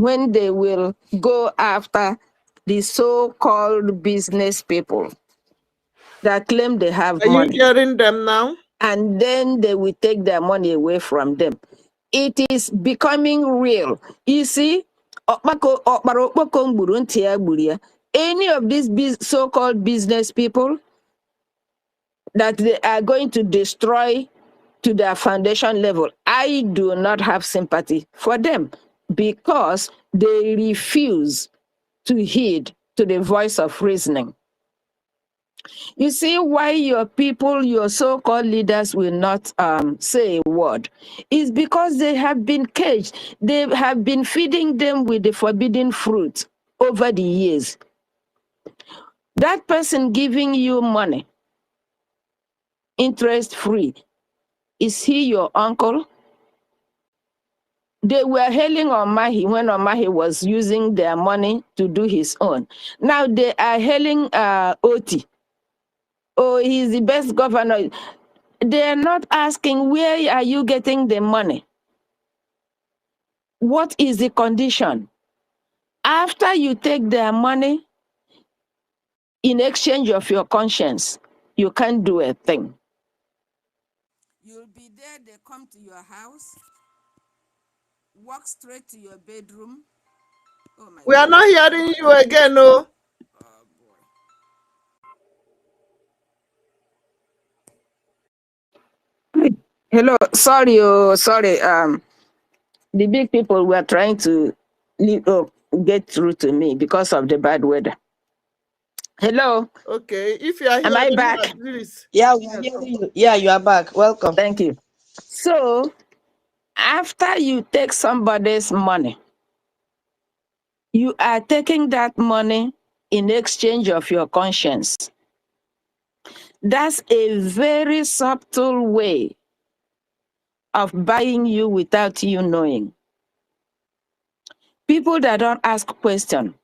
when they will go after the so-called business people that claim they have money. Are you hearing them now? And then they will take their money away from them. It is becoming real. You see, any of these so-called business people that they are going to destroy to their foundation level, I do not have sympathy for them because they refuse to heed to the voice of reasoning. You see why your people, your so-called leaders will not say a word is because they have been caged. They have been feeding them with the forbidden fruit over the years. That person giving you money, interest-free, is he your uncle? They were hailing Omahi when Omahi was using their money to do his own. Now they are hailing Oti. Oh, he's the best governor. They're not asking, where are you getting the money? What is the condition? After you take their money, in exchange of your conscience, you can't do a thing. You'll be there, they come to your house, walk straight to your bedroom. Oh my We are not hearing you again, no. Oh boy. Hello, sorry, sorry. The big people were trying to get through to me because of the bad weather. Hello. Okay, if you are Am I back? please. Yeah, we are hearing you. Yeah, you are back. Welcome. Thank you. So, after you take somebody's money, you are taking that money in exchange of your conscience. That's a very subtle way of buying you without you knowing. People that don't ask questions,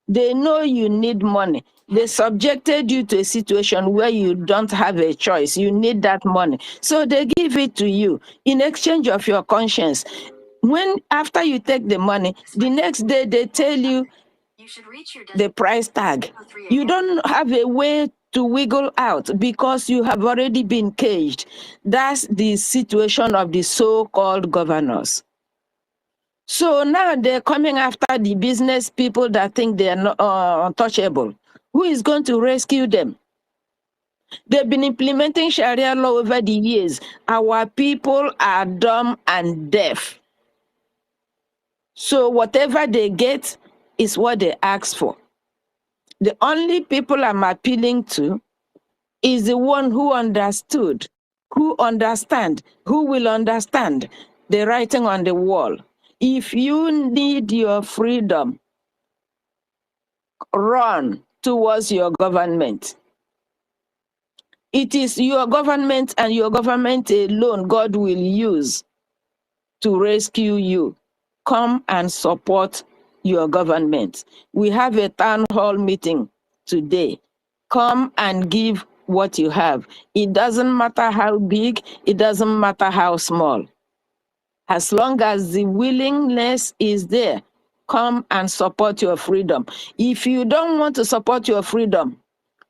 they know you need money. They subjected you to a situation where you don't have a choice. You need that money. So they give it to you in exchange of your conscience. When after you take the money, the next day they tell you should reach your the price tag. You don't have a way to wiggle out because you have already been caged. That's the situation of the so-called governors. So now they're coming after the business people that think they are not untouchable. Who is going to rescue them? They've been implementing Sharia law over the years. Our people are dumb and deaf. So whatever they get is what they ask for. The only people I'm appealing to is the one who understood, who understand, who will understand the writing on the wall. If you need your freedom, run towards your government. It is your government and your government alone God will use to rescue you. Come and support your government. We have a town hall meeting today. Come and give what you have. It doesn't matter how big, it doesn't matter how small. As long as the willingness is there, come and support your freedom. If you don't want to support your freedom,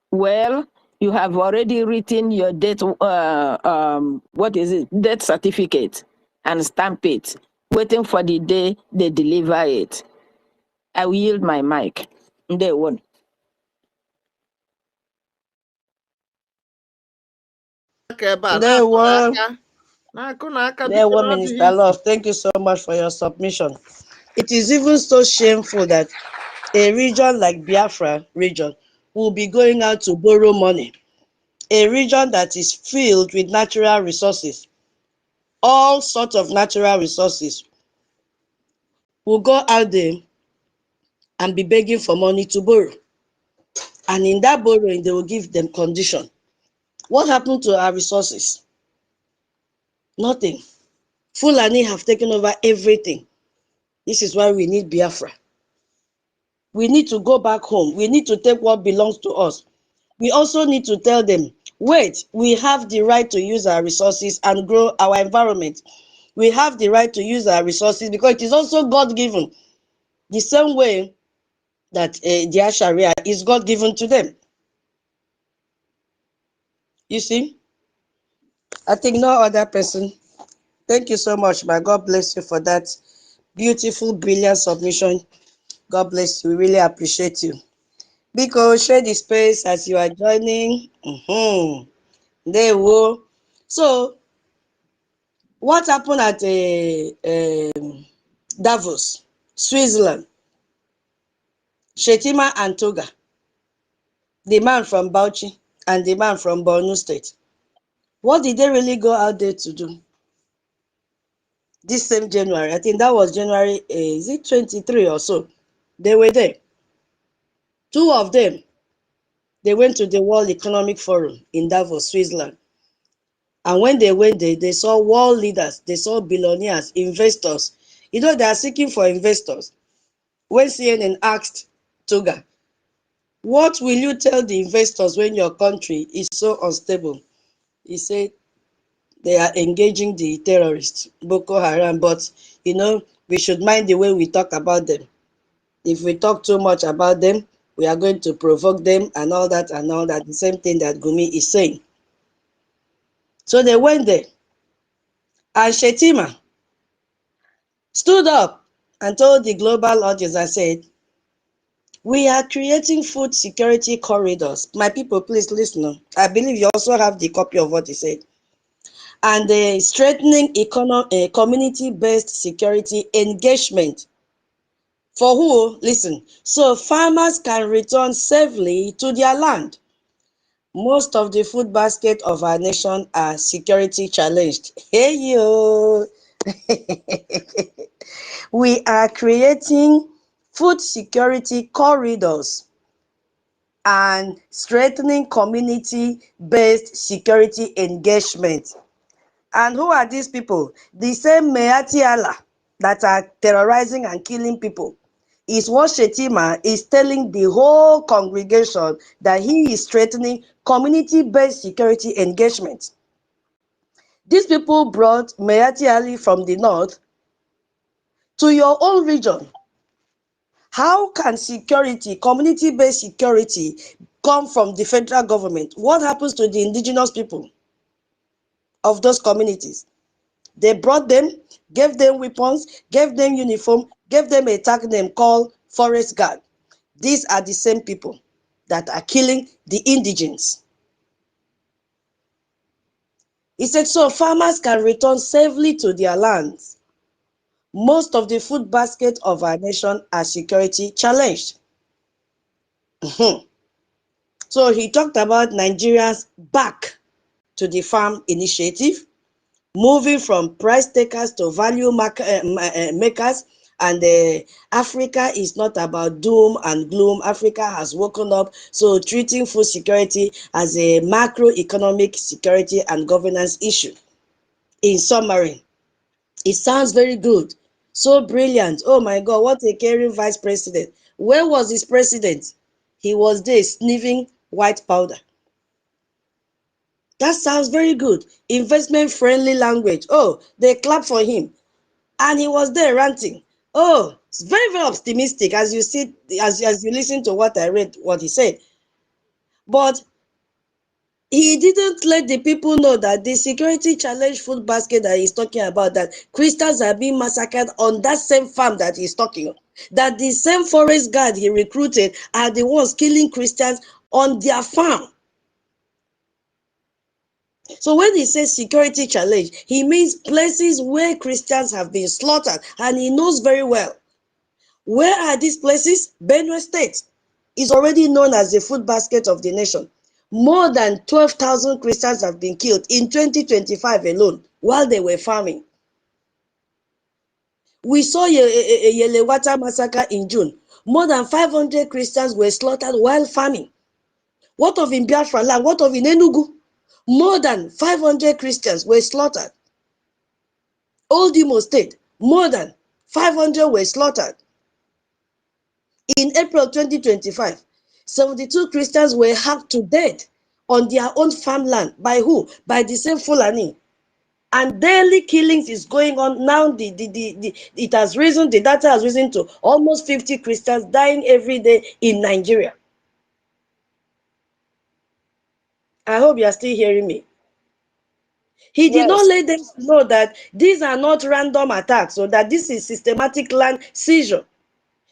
well, you have already written your death, death certificate and stamp it, waiting for the day they deliver it. I will yield my mic. They won't. There were Minister Love. Thank you so much for your submission. It is even so shameful that a region like Biafra region will be going out to borrow money. A region that is filled with natural resources, all sorts of natural resources, will go out there and be begging for money to borrow. And in that borrowing, they will give them condition. What happened to our resources? Nothing. Fulani have taken over everything. This is why we need Biafra. We need to go back home. We need to take what belongs to us. We also need to tell them, wait, we have the right to use our resources and grow our environment. We have the right to use our resources because it is also God-given. The same way that their Sharia is God-given to them. You see? I think no other person. Thank you so much, my God bless you for that beautiful, brilliant submission. God bless you. We really appreciate you. Because share the space as you are joining. There we go. So, what happened at Davos, Switzerland? Shetima and Toga, the man from Bauchi and the man from Borno State. What did they really go out there to do? This same January, I think that was January, is it 23 or so? They were there. Two of them, they went to the World Economic Forum in Davos, Switzerland. And when they went there, they saw world leaders, they saw billionaires, investors. You know, they are seeking for investors. When CNN asked Toga, what will you tell the investors when your country is so unstable? He said, they are engaging the terrorists, Boko Haram, but you know, we should mind the way we talk about them. If we talk too much about them, we are going to provoke them and all that and all that. The same thing that Gumi is saying. So they went there. And Shetima stood up and told the global audience and said, we are creating food security corridors. My people, please listen. I believe you also have the copy of what he said. And strengthening community-based security engagement. For who? Listen. So farmers can return safely to their land. Most of the food basket of our nation are security challenged. Hey, yo. We are creating food security corridors and strengthening community-based security engagement. And who are these people? The same Meati Allah that are terrorizing and killing people is what Shetima is telling the whole congregation, that he is strengthening community-based security engagement. These people brought Meati Ali from the north to your own region. How can security, community-based security, come from the federal government? What happens to the indigenous people of those communities? They brought them, gave them weapons, gave them uniform, gave them a tag name called Forest Guard. These are the same people that are killing the indigents. He said, so farmers can return safely to their lands. Most of the food basket of our nation are security challenged. So he talked about Nigeria's back to the farm initiative, moving from price takers to value makers. And Africa is not about doom and gloom. Africa has woken up. So treating food security as a macroeconomic security and governance issue. In summary, it sounds very good. So brilliant. Oh my God, what a caring vice president. Where was his president? He was there sniffing white powder. That sounds very good. Investment-friendly language. Oh, they clap for him. And he was there ranting. Oh, it's very, very optimistic as you see, as you listen to what I read, what he said. But he didn't let the people know that the security challenge food basket that he's talking about, that Christians are being massacred on that same farm that he's talking of, that the same forest guard he recruited are the ones killing Christians on their farm. So when he says security challenge, he means places where Christians have been slaughtered, and he knows very well. Where are these places? Benue State is already known as the food basket of the nation. More than 12,000 Christians have been killed in 2025 alone while they were farming. We saw a Yelewata massacre in June. More than 500 Christians were slaughtered while farming. What of in Biafra land? What of in Enugu? More than 500 Christians were slaughtered. Old Imo State, more than 500 were slaughtered. In April 2025, 72 Christians were hacked to death on their own farmland. By who? By the same Fulani. and daily killings is going on now. It has risen, the data has risen to almost 50 Christians dying every day in Nigeria. I hope you are still hearing me. He did not Yes. let them know that these are not random attacks, or that this is systematic land seizure.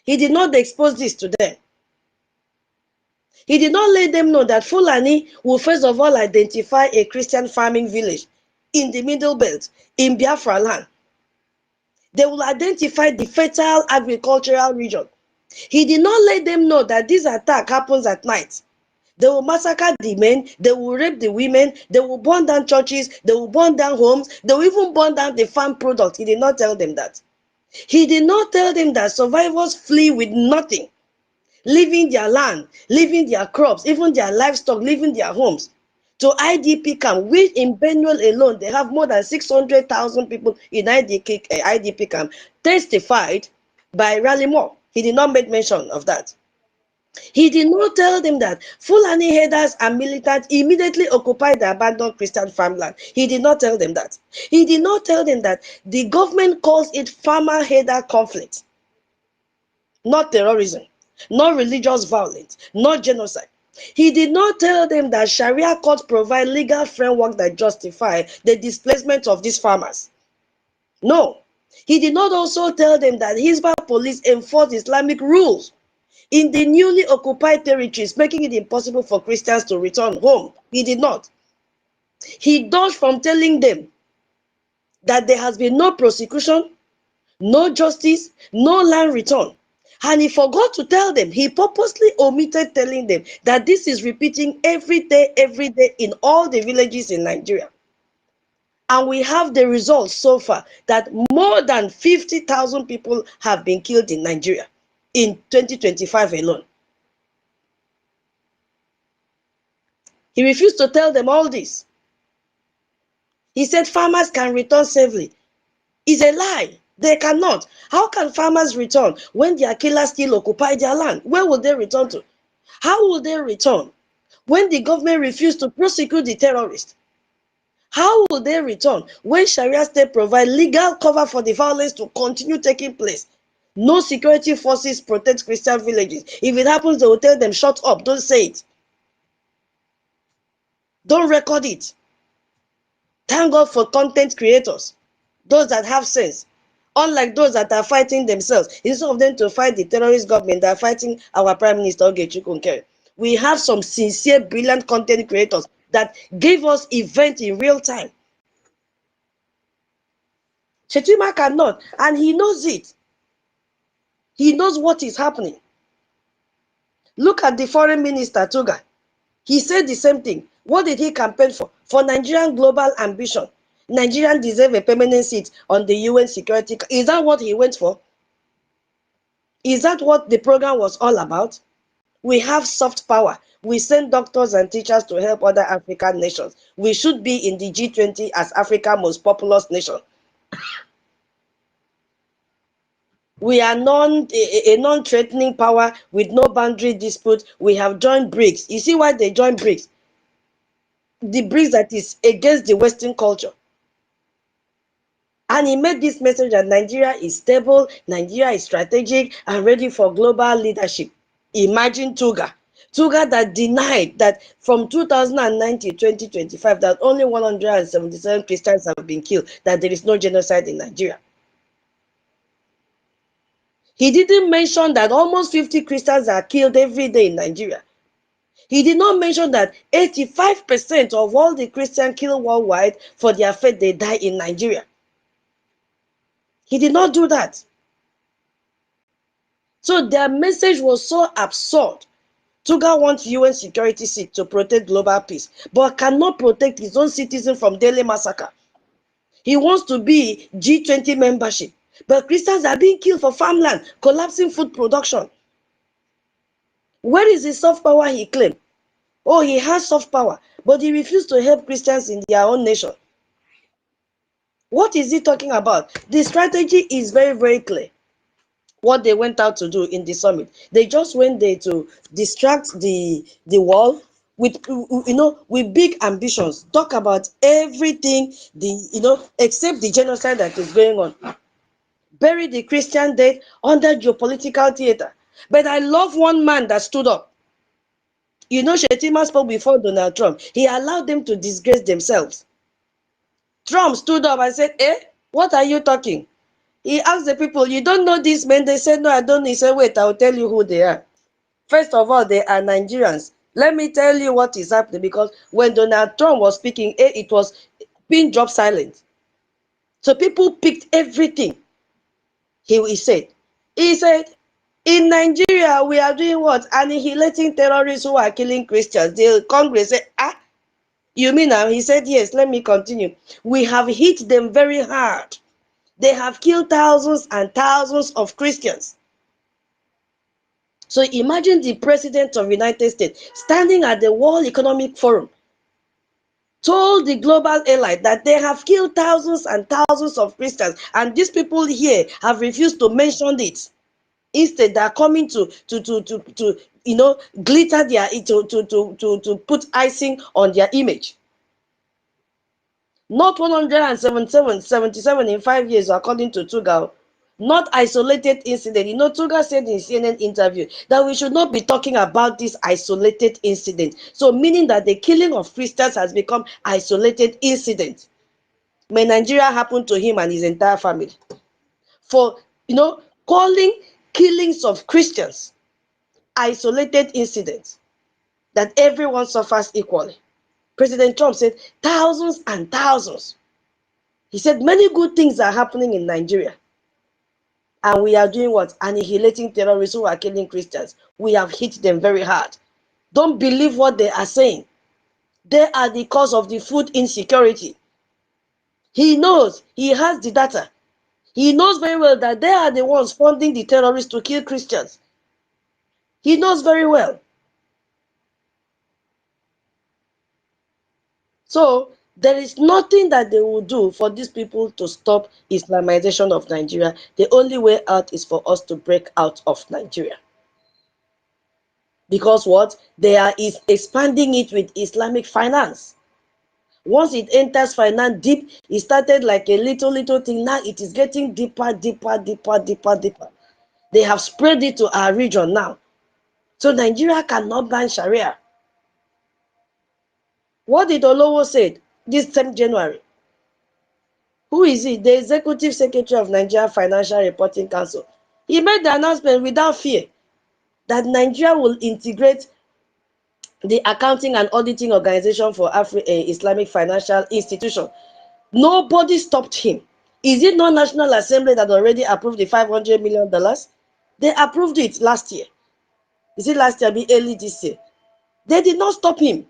He did not expose this to them. He did not let them know that Fulani will first of all identify a Christian farming village in the Middle Belt, in Biafra land. They will identify the fertile agricultural region. He did not let them know that this attack happens at night. They will massacre the men, they will rape the women, they will burn down churches, they will burn down homes, they will even burn down the farm product. He did not tell them that. He did not tell them that survivors flee with nothing, leaving their land, leaving their crops, even their livestock, leaving their homes to IDP camp, which in Benue alone, they have more than 600,000 people in IDP camp, testified by Rally Moore. He did not make mention of that. He did not tell them that Fulani herders and militants immediately occupied the abandoned Christian farmland. He did not tell them that. He did not tell them that the government calls it farmer-herder conflict, not terrorism, not religious violence, not genocide. He did not tell them that Sharia courts provide legal framework that justify the displacement of these farmers. No. He did not also tell them that Hizbah police enforce Islamic rules in the newly occupied territories, making it impossible for Christians to return home. He did not. He dodged from telling them that there has been no prosecution, no justice, no land return. And he forgot to tell them, he purposely omitted telling them that this is repeating every day in all the villages in Nigeria. And we have the results so far that more than 50,000 people have been killed in Nigeria in 2025 alone. He refused to tell them all this. He said farmers can return safely. It's a lie. They cannot. How can farmers return when their killers still occupy their land? Where will they return to? How will they return when the government refused to prosecute the terrorists? How will they return when Sharia state provide legal cover for the violence to continue taking place? No security forces protect Christian villages. If it happens, they will tell them, shut up, don't say it. Don't record it. Thank God for content creators, those that have sense. Unlike those that are fighting themselves, instead of them to fight the terrorist government, they are fighting our Prime Minister Ogechukwu Nkere. We have some sincere, brilliant content creators that give us events in real time. Shetima cannot, and he knows it. He knows what is happening. Look at the foreign minister, Tuga. He said the same thing. What did he campaign for? For Nigerian global ambition. Nigerians deserve a permanent seat on the UN Security. Is that what he went for? Is that what the program was all about? We have soft power. We send doctors and teachers to help other African nations. We should be in the G20 as Africa's most populous nation. We are a non-threatening power with no boundary dispute. We have joined BRICS. You see why they joined BRICS? The BRICS that is against the Western culture. And he made this message that Nigeria is stable, Nigeria is strategic and ready for global leadership. Imagine Tuga. Tuga that denied that from 2009 to 2025 that only 177 Christians have been killed, that there is no genocide in Nigeria. He didn't mention that almost 50 Christians are killed every day in Nigeria. He did not mention that 85% of all the Christians killed worldwide for their faith, they die in Nigeria. He did not do that. So their message was so absurd. Tuga wants UN security seat to protect global peace, but cannot protect his own citizens from daily massacre. He wants to be G20 membership, but Christians are being killed for farmland, collapsing food production. Where is the soft power he claimed? Oh, he has soft power, but he refused to help Christians in their own nation. What is he talking about? The strategy is very, very clear. What they went out to do in the summit. They just went there to distract the world with with big ambitions, talk about everything, except the genocide that is going on. Bury the Christian dead under geopolitical theater. But I love one man that stood up. Shetima spoke before Donald Trump. He allowed them to disgrace themselves. Trump stood up and said, what are you talking? He asked the people, you don't know these men? They said, no, I don't. He said, wait, I'll tell you who they are. First of all, they are Nigerians. Let me tell you what is happening, because when Donald Trump was speaking, it was being dropped silent. So people picked everything he said. He said, in Nigeria, we are doing what? Annihilating terrorists who are killing Christians. The Congress said, you mean now? He said, yes, let me continue. We have hit them very hard. They have killed thousands and thousands of Christians. So imagine the president of the United States standing at the World Economic Forum, told the global elite that they have killed thousands and thousands of Christians, and these people here have refused to mention it. Instead, they are coming to glitter their to put icing on their image. Not 177 in 5 years, according to Tugal. Not isolated incident. Tugal said in CNN interview that we should not be talking about this isolated incident. So meaning that the killing of Christians has become isolated incident. May Nigeria happen to him and his entire family. For, calling killings of Christians isolated incidents, that everyone suffers equally. President Trump said thousands and thousands. He said many good things are happening in Nigeria. And we are doing what? Annihilating terrorists who are killing Christians. We have hit them very hard. Don't believe what they are saying. They are the cause of the food insecurity. He knows. He has the data. He knows very well that they are the ones funding the terrorists to kill Christians. He knows very well. So there is nothing that they will do for these people to stop Islamization of Nigeria. The only way out is for us to break out of Nigeria. Because what? They are expanding it with Islamic finance. Once it enters finance deep, it started like a little thing. Now it is getting deeper. They have spread it to our region now. So Nigeria cannot ban Sharia. What did Olowo say this same January? Who is he? The Executive Secretary of Nigeria Financial Reporting Council. He made the announcement without fear that Nigeria will integrate the Accounting and Auditing Organization for Islamic Financial Institution. Nobody stopped him. Is it not National Assembly that already approved the $500 million? They approved it last year. Is it last year? Be early this year. They did not stop him.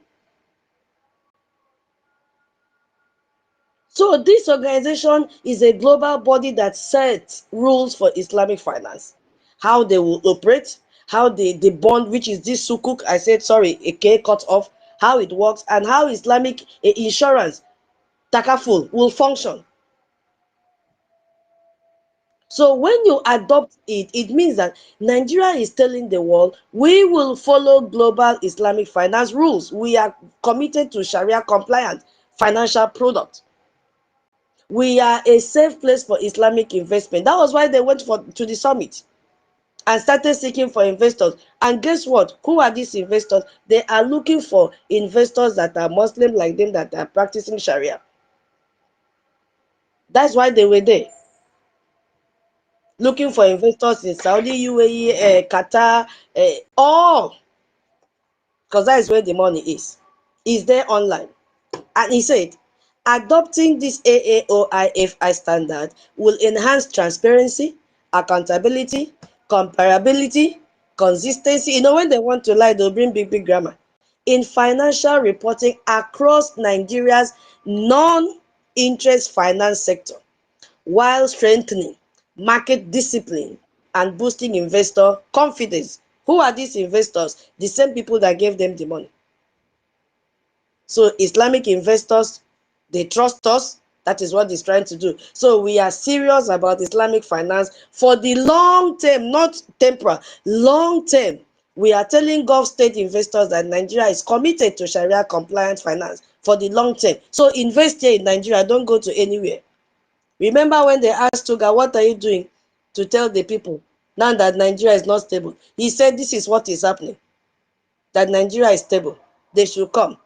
So this organization is a global body that sets rules for Islamic finance, how they will operate, how the bond, which is this sukuk, a K cut off, how it works, and how Islamic insurance, takaful, will function. So when you adopt it, it means that Nigeria is telling the world, we will follow global Islamic finance rules. We are committed to Sharia compliant financial products. We are a safe place for Islamic investment. That was why they went to the summit and started seeking for investors. And guess what? Who are these investors? They are looking for investors that are Muslim like them, that are practicing Sharia. That's why they were there. Looking for investors in Saudi, UAE, Qatar, all. Because that is where the money is. Is there online. And he said, adopting this AAOIFI standard will enhance transparency, accountability, comparability, consistency. When they want to lie, they'll bring big grammar. In financial reporting across Nigeria's non-interest finance sector, while strengthening market discipline and boosting investor confidence. Who are these investors? The same people that gave them the money. So Islamic investors, they trust us. That is what he's trying to do. So we are serious about Islamic finance for the long term, not temporal, long term. We are telling Gulf state investors that Nigeria is committed to Sharia compliant finance for the long term. So invest here in Nigeria, don't go to anywhere. Remember when they asked Tuga, what are you doing to tell the people now that Nigeria is not stable? He said this is what is happening, that Nigeria is stable. They should come.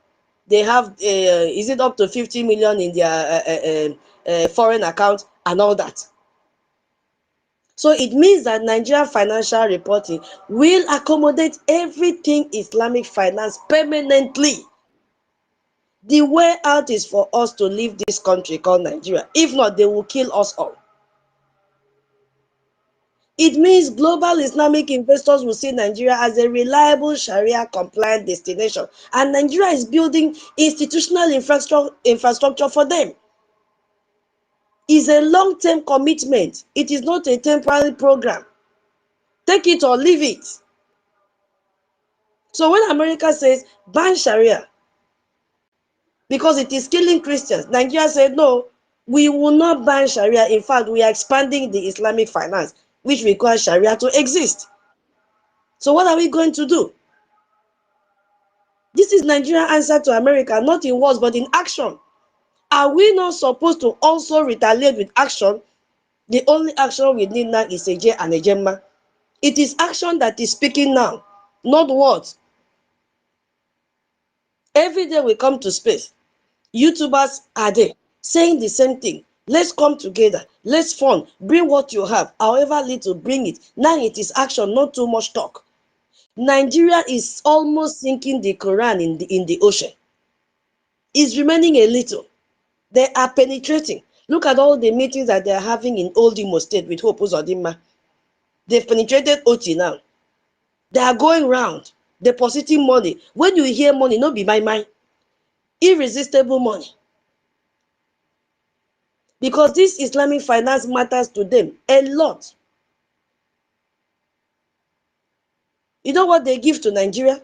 They have, is it up to 50 million in their foreign account and all that. So it means that Nigerian financial reporting will accommodate everything Islamic finance permanently. The way out is for us to leave this country called Nigeria. If not, they will kill us all. It means global Islamic investors will see Nigeria as a reliable Sharia compliant destination. And Nigeria is building institutional infrastructure for them. It's a long-term commitment. It is not a temporary program. Take it or leave it. So when America says ban Sharia because it is killing Christians, Nigeria said no, we will not ban Sharia. In fact, we are expanding the Islamic finance, which requires Sharia to exist. So what are we going to do? This is Nigeria's answer to America, not in words, but in action. Are we not supposed to also retaliate with action? The only action we need now is a J and a Gemma. It is action that is speaking now, not words. Every day we come to space, YouTubers are there saying the same thing. Let's come together. Let's fund. Bring what you have. However little, bring it. Now it is action, not too much talk. Nigeria is almost sinking the Quran in the ocean. It's remaining a little. They are penetrating. Look at all the meetings that they are having in Old Imo State with Hope Uzodinma. They've penetrated OT now. They are going round, depositing money. When you hear money, not be my mind. Irresistible money. Because this Islamic finance matters to them a lot. You know what they give to Nigeria?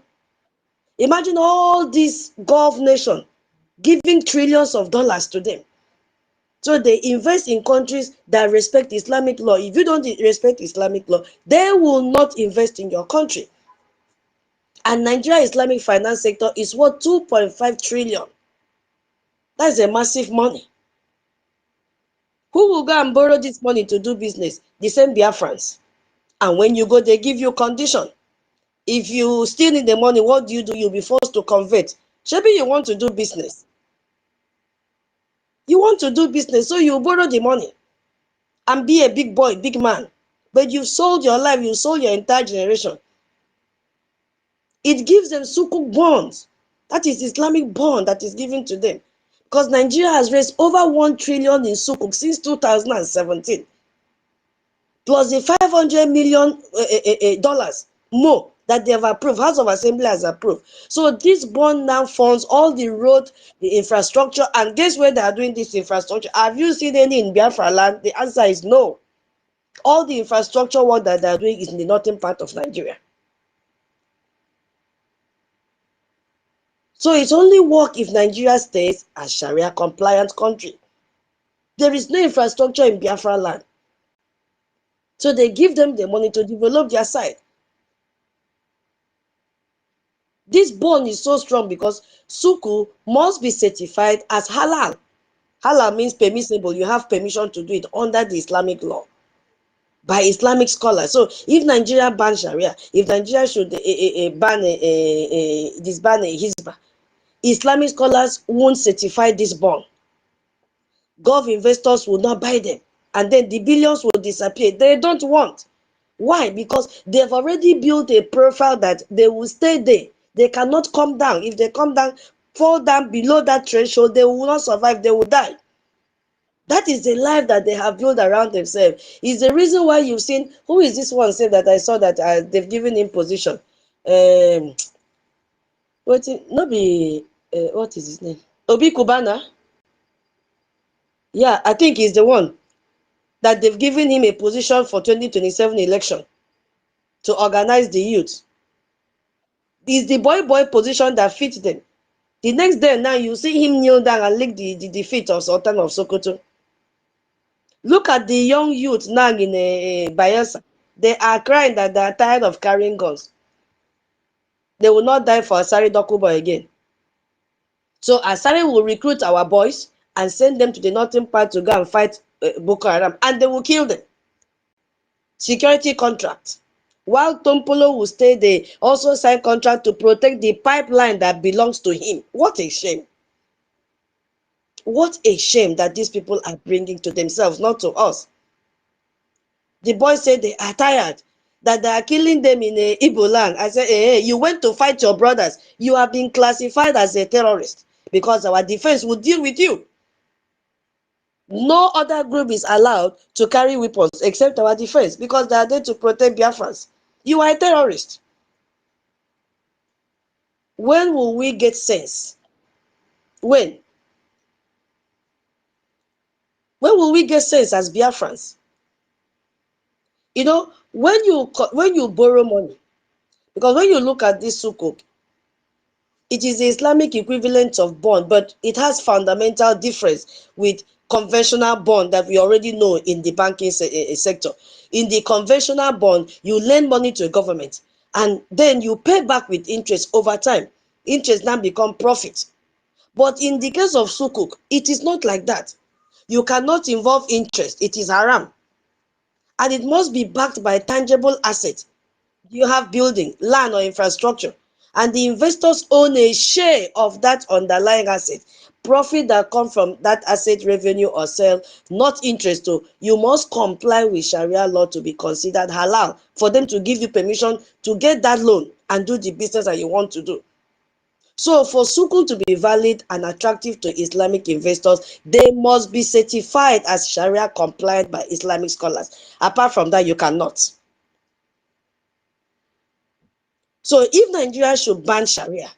Imagine all these Gulf nations giving trillions of dollars to them. So they invest in countries that respect Islamic law. If you don't respect Islamic law, they will not invest in your country. And Nigeria Islamic finance sector is worth 2.5 trillion. That's a massive money. Who will go and borrow this money to do business? The same Biafrans. And when you go, they give you condition. If you still need the money, what do? You'll be forced to convert. Maybe you want to do business. You want to do business, so you borrow the money and be a big boy, big man. But you've sold your life, you sold your entire generation. It gives them sukuk bonds. That is Islamic bond that is given to them. Because Nigeria has raised over 1 trillion in sukuk since 2017. Plus the $500 million dollars more that they have approved, House of Assembly has approved. So this bond now funds all the road, the infrastructure, and guess where they are doing this infrastructure? Have you seen any in Biafra land? The answer is no. All the infrastructure work that they are doing is in the northern part of Nigeria. So it's only work if Nigeria stays a Sharia compliant country. There is no infrastructure in Biafra land. So they give them the money to develop their side. This bond is so strong because Suku must be certified as halal. Halal means permissible. You have permission to do it under the Islamic law by Islamic scholars. So if Nigeria bans Sharia, if Nigeria should disband Hizbah, Islamic scholars won't certify this bond. Gulf investors will not buy them. And then the billions will disappear. They don't want. Why? Because they've already built a profile that they will stay there. They cannot come down. If they come down, fall down below that threshold, they will not survive. They will die. That is the life that they have built around themselves. Is the reason why you've seen, who is this one said that I saw that they've given him position? What is his name? Obi Kubana. Yeah, I think he's the one that they've given him a position for 2027 election to organize the youth. It's the boy position that fits them. The next day now you see him kneel down and lick the feet of Sultan of Sokoto. Look at the young youth now in Bayelsa. They are crying that they are tired of carrying guns. They will not die for Asari Dokubo again. So Asari will recruit our boys and send them to the northern part to go and fight Boko Haram, and they will kill them. Security contract. While Tompolo will stay, they also sign contract to protect the pipeline that belongs to him. What a shame. What a shame that these people are bringing to themselves, not to us. The boys say they are tired, that they are killing them in Igbo land. I say, hey, you went to fight your brothers. You have been classified as a terrorist because our defense will deal with you. No other group is allowed to carry weapons except our defense because they are there to protect Biafrans. You are a terrorist. When will we get sense? When? When will we get sense as Biafrans? You know, when you borrow money, because when you look at this sukuk, it is the Islamic equivalent of bond, but it has fundamental difference with conventional bond that we already know in the banking sector. In the conventional bond, you lend money to a government and then you pay back with interest over time. Interest now become profit. But in the case of sukuk, it is not like that. You cannot involve interest. It is haram. And it must be backed by tangible assets. You have building, land or infrastructure, and the investors own a share of that underlying asset. Profit that come from that asset revenue or sale, not interest. So you must comply with Sharia law to be considered halal for them to give you permission to get that loan and do the business that you want to do. So for sukuk to be valid and attractive to Islamic investors, they must be certified as Sharia compliant by Islamic scholars. Apart from that, you cannot. So if Nigeria should ban Sharia,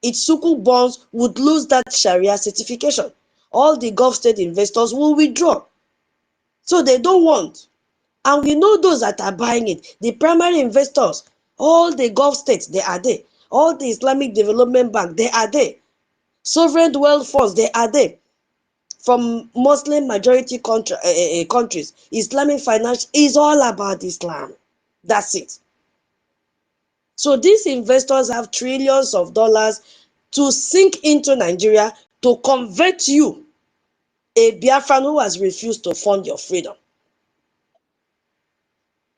its sukuk bonds would lose that Sharia certification. All the Gulf state investors will withdraw. So they don't want. And we know those that are buying it. The primary investors, all the Gulf states, they are there. All the Islamic Development Bank, they are there. Sovereign wealth funds, they are there. From Muslim majority countries, Islamic finance is all about Islam. That's it. So these investors have trillions of dollars to sink into Nigeria to convert you, a Biafran who has refused to fund your freedom.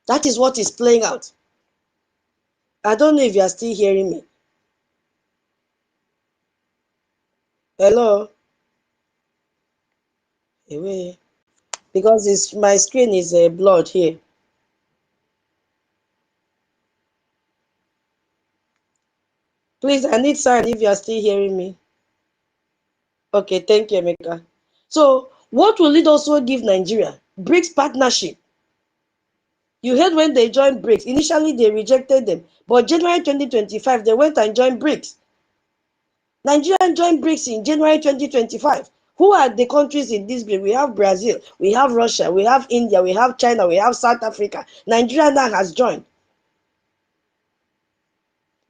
That is what is playing out. I don't know if you are still hearing me. Hello? Away. Because my screen is blurred here. Please, I need sign if you are still hearing me. Okay, thank you, Emeka. So, what will it also give Nigeria? BRICS partnership. You heard when they joined BRICS. Initially, they rejected them. But January 2025, they went and joined BRICS. Nigeria joined BRICS in January 2025. Who are the countries in this BRICS? We have Brazil, we have Russia, we have India, we have China, we have South Africa. Nigeria now has joined.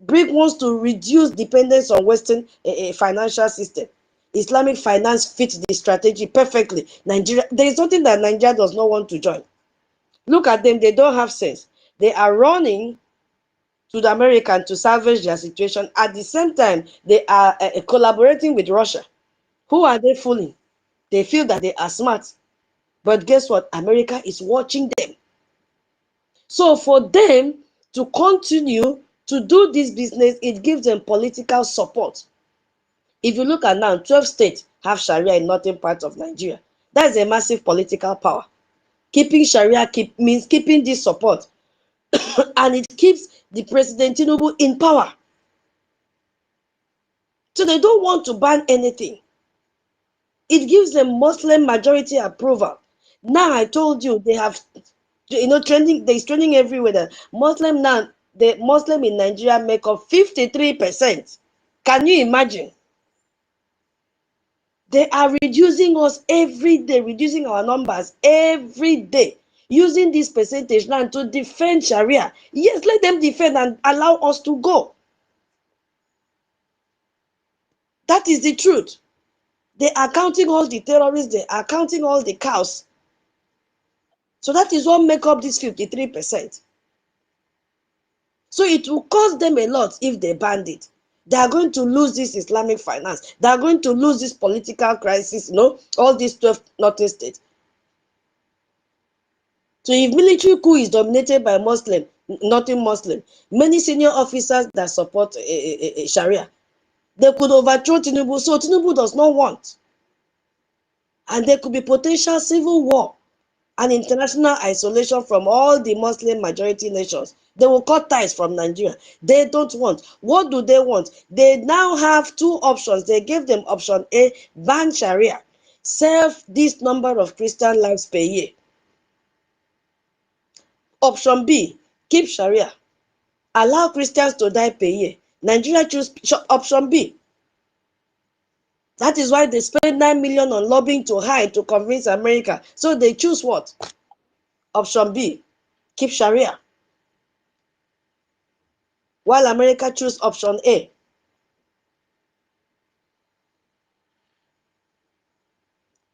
BRICS wants to reduce dependence on Western financial system. Islamic finance fits the strategy perfectly. Nigeria, there is something that Nigeria does not want to join. Look at them, they don't have sense. They are running to the American to salvage their situation. At the same time, they are collaborating with Russia. Who are they fooling? They feel that they are smart. But guess what? America is watching them. So for them to continue to do this business, it gives them political support. If you look at now, 12 states have Sharia in northern part of Nigeria. That is a massive political power. Keeping Sharia means keeping this support. And it keeps the President Tinubu in power. So they don't want to ban anything. It gives them Muslim majority approval. Now I told you they have, trending. There's trending everywhere. That Muslim now, the Muslim in Nigeria make up 53%. Can you imagine? They are reducing us every day, reducing our numbers every day, using this percentage now to defend Sharia. Yes, let them defend and allow us to go. That is the truth. They are counting all the terrorists, they are counting all the cows. So that is what make up this 53%. So it will cost them a lot if they ban it. They are going to lose this Islamic finance. They are going to lose this political crisis, all these 12 northern states. So if military coup is dominated by Muslim, nothing Muslim, many senior officers that support Sharia, they could overthrow Tinubu. So Tinubu does not want. And there could be potential civil war and international isolation from all the Muslim majority nations. They will cut ties from Nigeria. They don't want. What do they want? They now have two options. They gave them option A, ban Sharia, save this number of Christian lives per year. Option B, keep Sharia, allow Christians to die per year. Nigeria choose option B. That is why they spend 9 million on lobbying to hide to convince America. So they choose what? Option B, keep Sharia. While America choose option A.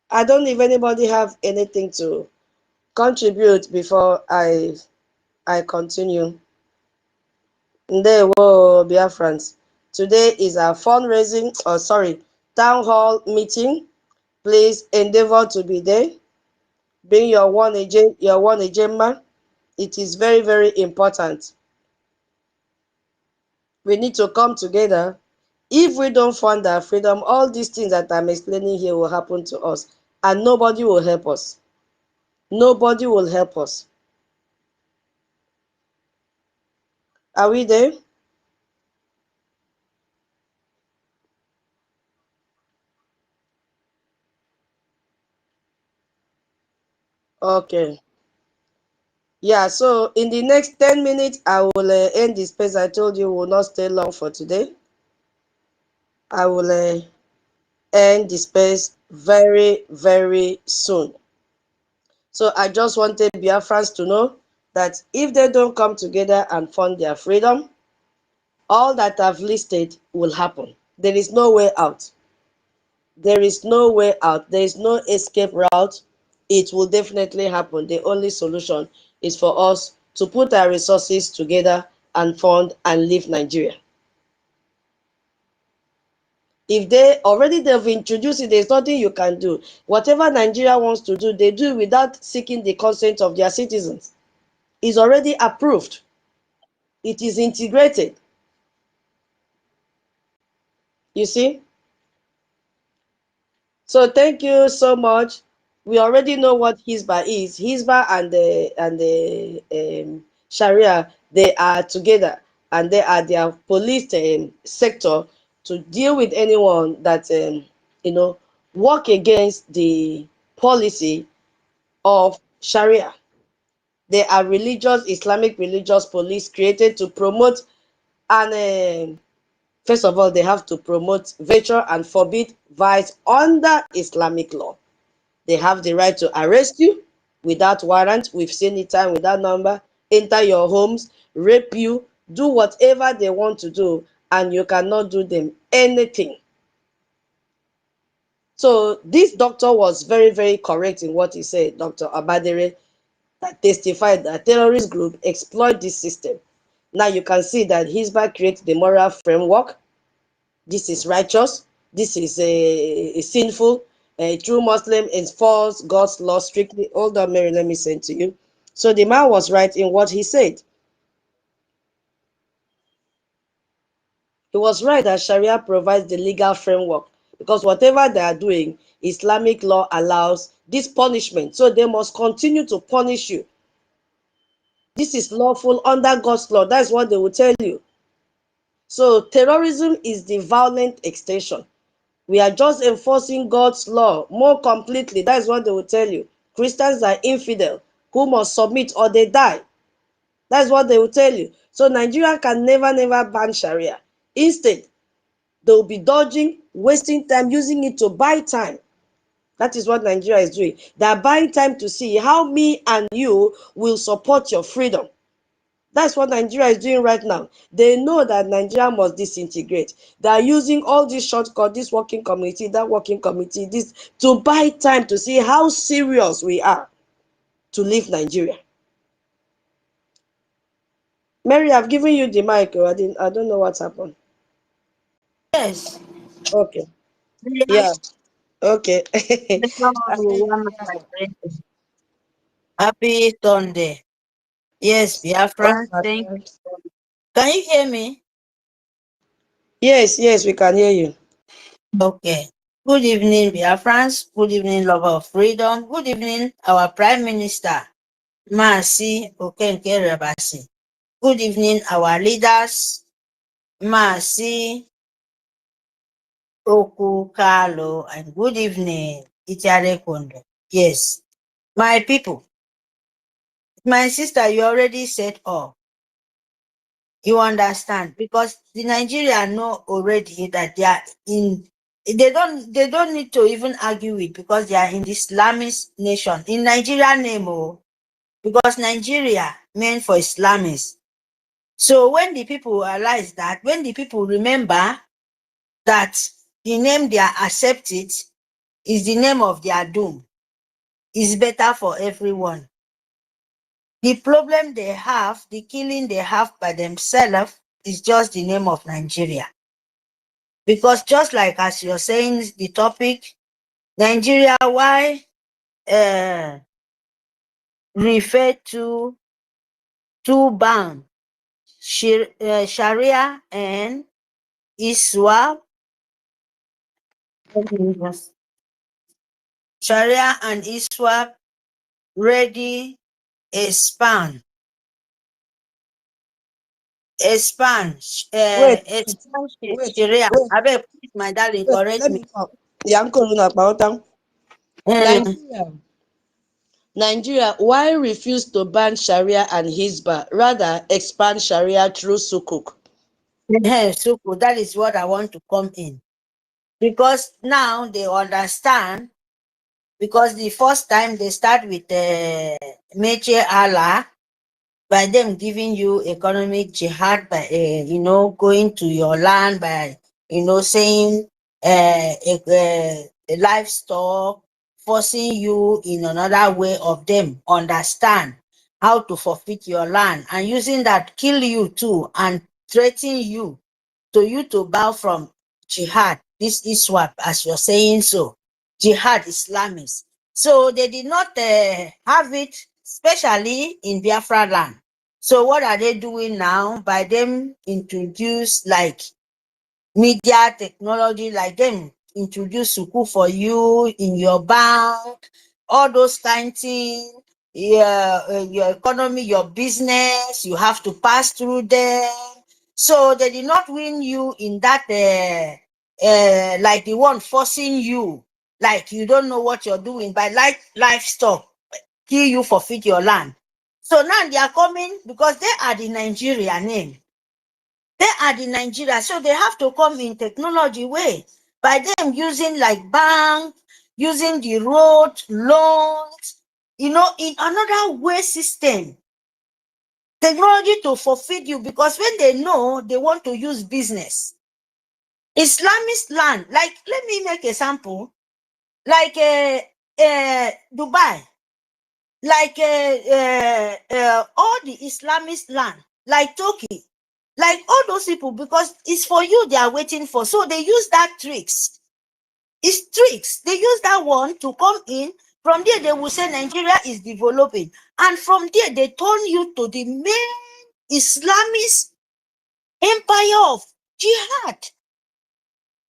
I don't know if anybody have anything to contribute before I continue. Ndewo, Biafrans. Today is our fundraising, town hall meeting. Please endeavor to be there. Bring your one agenda. It is very, very important. We need to come together. If we don't fund our freedom, all these things that I'm explaining here will happen to us, and nobody will help us. Nobody will help us. Are we there? Okay. Yeah, so in the next 10 minutes, I will end this space. I told you will not stay long for today. I will end the space very, very soon. So I just wanted Biafrans to know that if they don't come together and fund their freedom, all that I've listed will happen. There is no way out. There is no way out. There is no escape route. It will definitely happen. The only solution is for us to put our resources together and fund and leave Nigeria. If they've introduced it, there's nothing you can do. Whatever Nigeria wants to do, they do without seeking the consent of their citizens. It's already approved. It is integrated. You see? So thank you so much. We already know what Hizbah is. Hizbah and the Sharia, they are together, and they are their police sector to deal with anyone that work against the policy of Sharia. They are Islamic religious police created to promote and first of all, they have to promote virtue and forbid vice under Islamic law. They have the right to arrest you without warrant. We've seen it time without number. Enter your homes, rape you, do whatever they want to do, and you cannot do them anything. So this doctor was very, very correct in what he said, Dr. Abadere, that testified that terrorist group exploit this system. Now you can see that Hizbah creates the moral framework. This is righteous. This is a sinful. A true Muslim enforce God's law strictly. Hold on, Mary, let me send to you. So the man was right in what he said. He was right that Sharia provides the legal framework because whatever they are doing, Islamic law allows this punishment. So they must continue to punish you. This is lawful under God's law. That's what they will tell you. So terrorism is the violent extension. We are just enforcing God's law more completely. That is what they will tell you. Christians are infidel who must submit or they die. That's what they will tell you. So Nigeria can never, never ban Sharia. Instead, they will be dodging, wasting time, using it to buy time. That is what Nigeria is doing. They are buying time to see how me and you will support your freedom. That's what Nigeria is doing right now. They know that Nigeria must disintegrate. They are using all these shortcuts, this working committee, that working committee, this to buy time to see how serious we are to leave Nigeria. Mary, I've given you the mic. Oh, I don't know what's happened. Yes. Okay. Yes. Yeah. Okay. One of my friends. Happy Sunday. Yes, Oh, Biafra. my Thank friend. you. Can you hear me? Yes, yes, we can hear you. Okay. Good evening, Biafrans. Good evening, lover of freedom. Good evening, our Prime Minister, Maasi Okenkere Basi. Good evening, our leaders, Maasi Okukalo, and good evening, Itiare Kondo. Yes, my people, my sister, you already said all. You understand? Because the Nigerians know already that they are in, they don't need to even argue with, because they are in the Islamist nation. In Nigeria name, oh, because Nigeria meant for Islamists. So when the people realize that, when the people remember that the name they are accepted is the name of their doom, is better for everyone. The problem they have, the killing they have by themselves, is just the name of Nigeria. Because just like as you're saying, the topic, Nigeria, why refer to two ban, Sharia and Iswap, Sharia and Iswap ready expand, expand, Wait, expand wait, Sharia. wait, I beg, please, my darling, wait. correct Let me. me come. Yanko Luna Pautam. Uh, Nigeria. Nigeria, why refuse to ban Sharia and Hizbah? Rather, expand Sharia through Sukuk. so that is what I want to come in. Because now they understand, because the first time they start with Meche Allah, by them giving you economic jihad, by going to your land, by saying livestock, forcing you in another way of them understand how to forfeit your land, and using that kill you too, and threaten you to bow from jihad. This is what, as you're saying, so jihad Islamists. So they did not have it, especially in Biafra land. So what are they doing now? By them introduce like media technology, like them introduce Suku for you in your bank, all those kind of things. Your economy, your business, you have to pass through them. So they did not win you in that, like the one forcing you, like you don't know what you're doing, by like livestock, kill you, forfeit your land. So now they are coming because they are the Nigeria name. They are the Nigeria, so they have to come in technology way, by them using like bank, using the road loans, in another way system, technology to fulfill you, because when they know they want to use business. Islamist land, like let me make a sample, like Dubai, like all the Islamist land, like Turkey, like all those people, because it's for you they are waiting for. So they use that tricks. It's tricks. They use that one to come in. From there, they will say Nigeria is developing. And from there, they turn you to the main Islamist empire of jihad.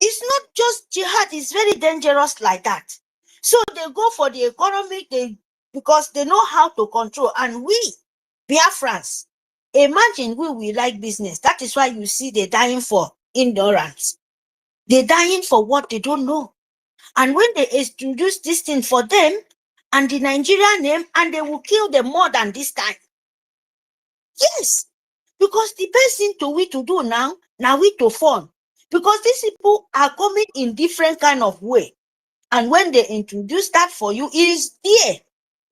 It's not just jihad, it's very dangerous like that. So they go for the economic, because they know how to control. And we, Biafrans, imagine we like business. That is why you see they're dying for ignorance. They're dying for what they don't know. And when they introduce this thing for them and the Nigerian name, and they will kill them more than this time. Yes, because the best thing to do now we to form, because these people are coming in different kind of way, and when they introduce that for you, it is there.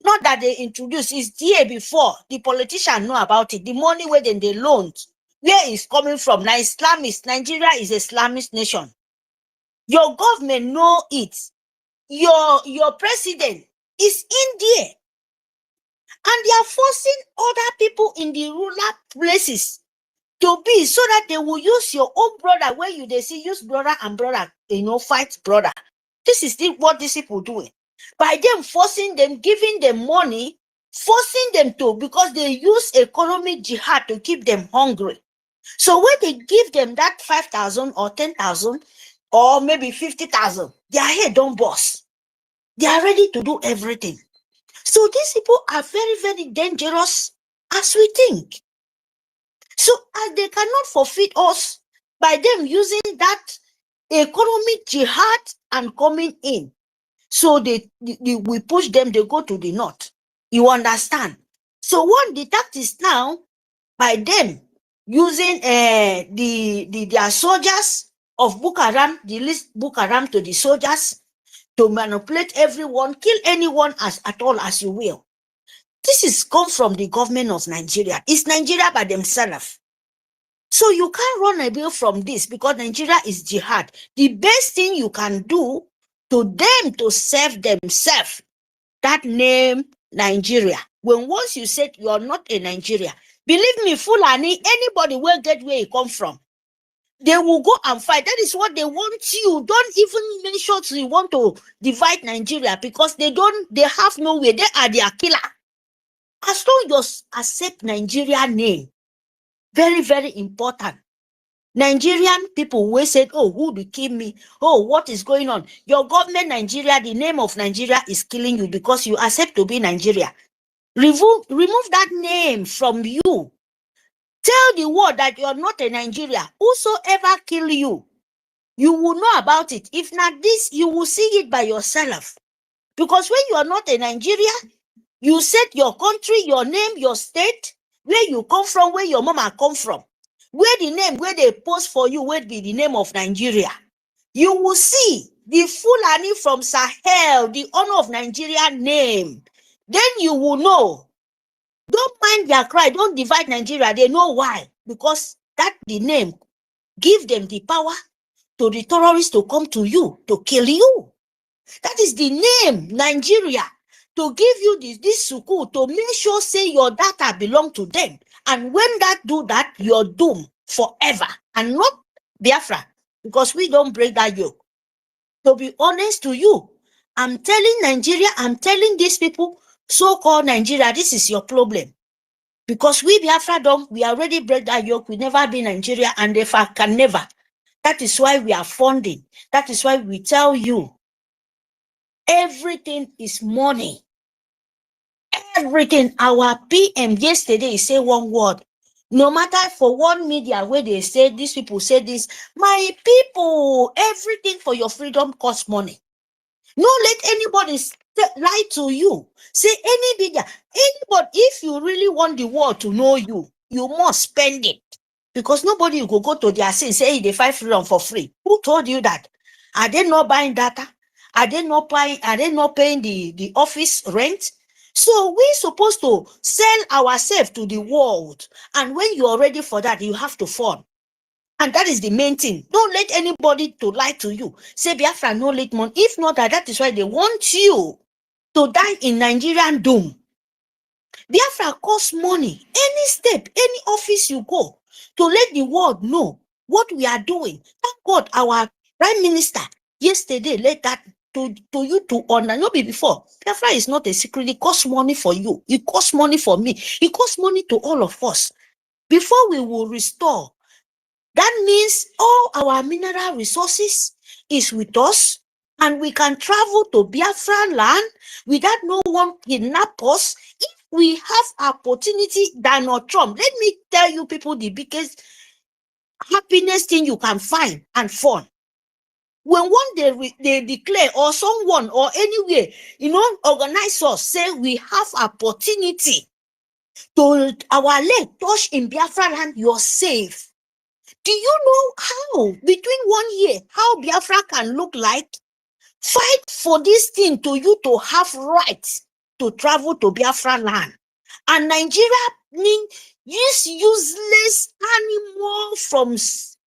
Not that they introduce, it's there before the politician know about it. The money where then they loaned, where is coming from? Now Islamist, Nigeria is a Islamist nation. Your government know it. Your president is in there. And they are forcing other people in the rural places to be, so that they will use your own brother, where you they see use brother and brother, fight brother. This is what these people doing. By them forcing them, giving them money, forcing them to, because they use economic jihad to keep them hungry. So when they give them that 5,000 or 10,000 or maybe 50,000, their head don't bust. They are ready to do everything. So these people are very, very dangerous as we think. So as they cannot forfeit us by them using that economic jihad and coming in. So we push them, they go to the north. You understand? So what the tactics now, by them using their soldiers of Boko Haram, the list Boko Haram to the soldiers, to manipulate everyone, kill anyone at all as you will. This is come from the government of Nigeria. It's Nigeria by themselves. So you can't run away from this, because Nigeria is jihad. The best thing you can do to them to save themselves, that name Nigeria. When once you said you are not a Nigeria, believe me, Fulani, anybody will get where you come from. They will go and fight. That is what they want you. Don't even mention you want to divide Nigeria, because they have no way. They are their killer. As long as you accept Nigeria name, very, very important. Nigerian people will say, oh, who will kill me? Oh, what is going on? Your government, Nigeria, the name of Nigeria is killing you because you accept to be Nigeria. Remove that name from you. Tell the world that you're not a Nigeria. Whosoever kill you, you will know about it. If not this, you will see it by yourself. Because when you are not a Nigeria, you set your country, your name, your state, where you come from, where your mama come from. Where the name, where they post for you, will be the name of Nigeria. You will see the Fulani from Sahel, the honor of Nigeria name. Then you will know. Don't mind their cry. Don't divide Nigeria. They know why. Because that the name give them the power to the terrorists to come to you, to kill you. That is the name, Nigeria. To give you this sukuk, to make sure say your data belong to them. And when that do that, you're doomed forever. And not Biafra, because we don't break that yoke. To be honest to you, I'm telling Nigeria, I'm telling these people, so-called Nigeria, this is your problem. Because we Biafra we already break that yoke. We never be Nigeria, and if I can never. That is why we are funding. That is why we tell you, everything is money. Everything. Our PM yesterday say one word. No matter for one media where they say, these people say this, my people, everything for your freedom costs money. No, let anybody lie to you. Say any media, anybody, if you really want the world to know you, you must spend it. Because nobody will go to their sin, say they fight freedom for free. Who told you that? Are they not buying data? Are they not paying the office rent? So we're supposed to sell ourselves to the world. And when you're ready for that, you have to fund. And that is the main thing. Don't let anybody to lie to you. Say Biafra no late money. If not, that is why they want you to die in Nigerian doom. Biafra costs money. Any step, any office you go, to let the world know what we are doing. Thank God our Prime Minister yesterday let that to you to honor. No be before. Biafra is not a secret. It costs money for you. It costs money for me. It costs money to all of us. Before we will restore, that means all our mineral resources is with us, and we can travel to Biafra land without no one kidnap us. If we have opportunity, Donald Trump, let me tell you people the biggest happiness thing you can find and fun. When one day they declare, or someone or anywhere, organize us, say we have opportunity to our leg touch in Biafra land, you're safe. Do you know how, between 1 year, how Biafra can look like? Fight for this thing to you to have rights to travel to Biafra land. And Nigeria use useless animal from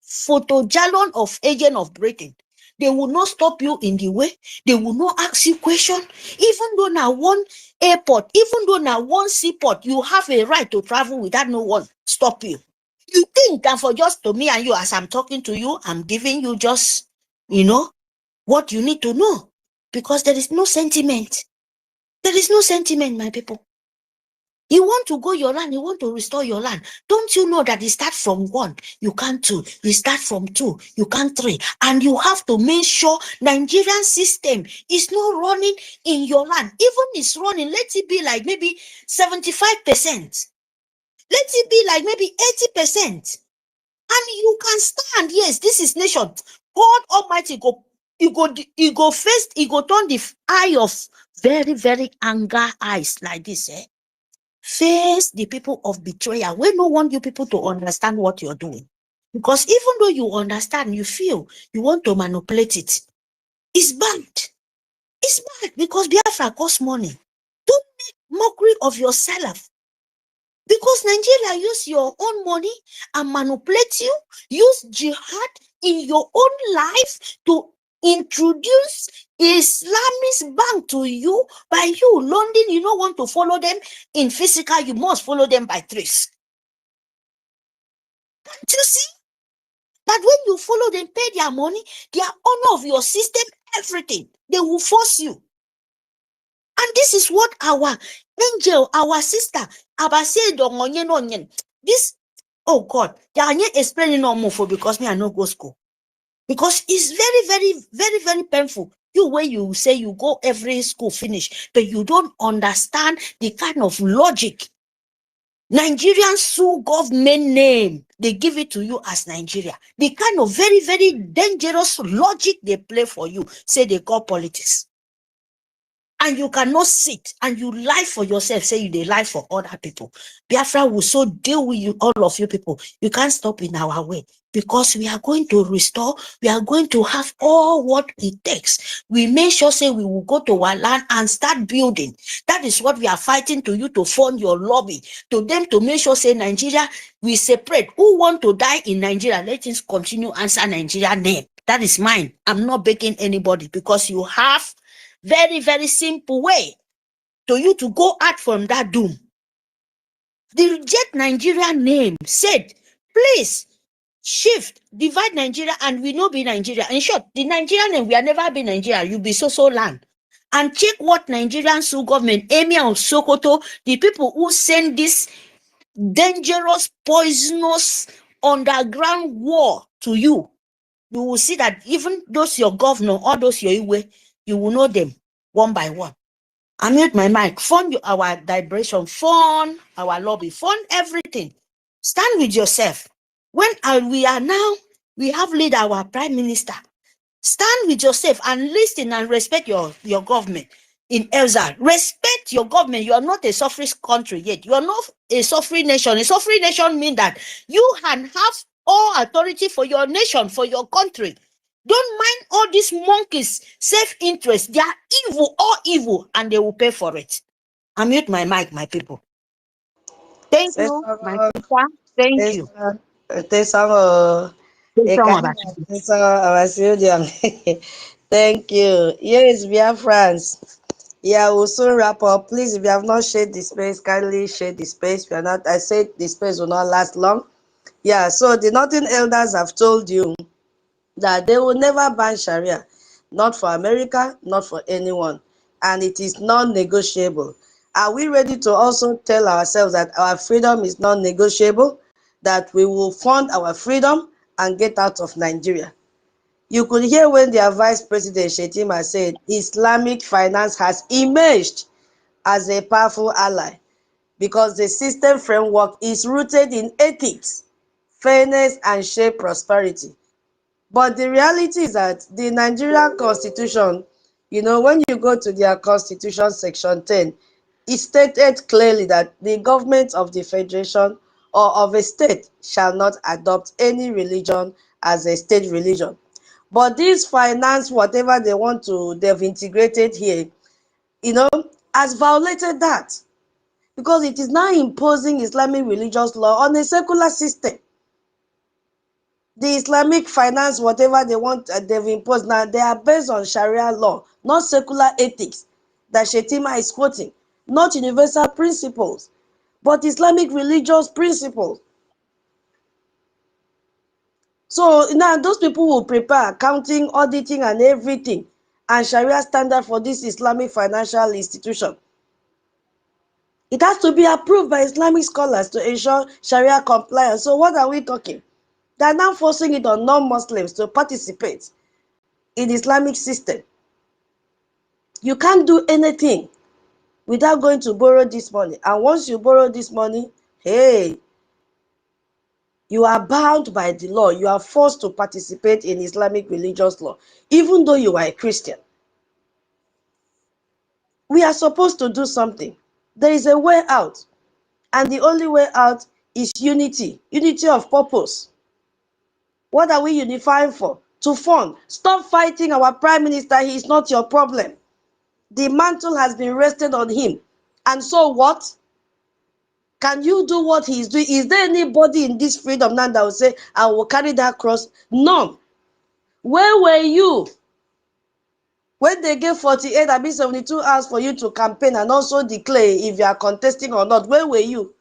photojalon of agent of Britain. They will not stop you in the way. They will not ask you question. Even though now one airport, even though now one seaport, you have a right to travel without no one stop you. You think that for just to me and you, as I'm talking to you, I'm giving you just, what you need to know. Because there is no sentiment. There is no sentiment, my people. You want to go your land, you want to restore your land. Don't you know that it starts from 1, you can't 2, you start from 2, you can't 3. And you have to make sure Nigerian system is not running in your land. Even it's running, let it be like maybe 75%. Let it be like maybe 80%. And you can stand, yes, this is nation. God Almighty go first, he go turn the eye of very, very anger eyes like this, Face the people of betrayal. We don't want you people to understand what you're doing. Because even though you understand, you feel you want to manipulate it. It's bad. It's bad because Biafra costs money. Don't make mockery of yourself. Because Nigeria use your own money and manipulate you, use jihad in your own life to introduce Islamist bank to you. By you, London, you don't want to follow them in physical, you must follow them by trace. Do you see? That when you follow them, pay their money, their honor of your system, everything, they will force you. And this is what our angel, our sister, this, oh God, they are not explaining no more for because me I no go school. Because it's very, very, very, very painful. When you say you go every school finish, but you don't understand the kind of logic. Nigerian sue government name, they give it to you as Nigeria. The kind of very, very dangerous logic they play for you, say they call politics. And you cannot sit and you lie for yourself, say you they lie for other people. Biafra will so deal with you, all of you people. You can't stop in our way because we are going to restore. We are going to have all what it takes. We make sure say we will go to our land and start building. That is what we are fighting to you to fund your lobby to them to make sure say Nigeria we separate. Who want to die in Nigeria? Let us continue answer Nigeria name. That is mine. I'm not begging anybody because you have very, very simple way to you to go out from that doom. The reject Nigeria name said, please shift, divide Nigeria and we no be Nigeria. In short, the Nigerian name, we are never be Nigeria, you be so land. And check what Nigerian Sioux government, Emir of Sokoto, the people who send this dangerous, poisonous underground war to you. You will see that even those your governor, all those your Iwe, you will know them one by one. I mute my mic. Fund our liberation, fund our lobby, fund everything. Stand with yourself. When we are now, we have lead our prime minister. Stand with yourself and listen and respect your government in Elza. Respect your government. You are not a suffering country yet. You are not a suffering nation. A suffering nation means that you can have all authority for your nation, for your country. Don't mind all these monkeys, self-interest. They are evil, all evil, and they will pay for it. I mute my mic, my people. Thank you, my sister. Thank you. Thank you. Yes, we are friends. Yeah, we'll soon wrap up. Please, if you have not shared the space, kindly share the space. We are not. I said the space will not last long. Yeah. So the Northern elders have told you that they will never ban Sharia, not for America, not for anyone, and it is non-negotiable. Are we ready to also tell ourselves that our freedom is non-negotiable, that we will fund our freedom and get out of Nigeria? You could hear when their Vice President Shetima said Islamic finance has emerged as a powerful ally because the system framework is rooted in ethics, fairness, and shared prosperity. But the reality is that the Nigerian constitution, when you go to their constitution section 10, it stated clearly that the government of the federation or of a state shall not adopt any religion as a state religion. But this finance, whatever they want to, they've integrated here, has violated that because it is now imposing Islamic religious law on a secular system. The Islamic finance, whatever they want, they've imposed now, they are based on Sharia law, not secular ethics that Shetima is quoting, not universal principles, but Islamic religious principles. So now those people will prepare accounting, auditing, and everything, and Sharia standard for this Islamic financial institution. It has to be approved by Islamic scholars to ensure Sharia compliance. So what are we talking? They are now forcing it on non-Muslims to participate in the Islamic system. You can't do anything without going to borrow this money. And once you borrow this money, hey, you are bound by the law. You are forced to participate in Islamic religious law, even though you are a Christian. We are supposed to do something. There is a way out. And the only way out is unity, unity of purpose. What are we unifying for? To fund. Stop fighting our prime minister. He is not your problem. The mantle has been rested on him. And so what? Can you do what he is doing? Is there anybody in this freedom now that will say, I will carry that cross? None. Where were you when they gave 48, I mean 72 hours for you to campaign and also declare if you are contesting or not? Where were you?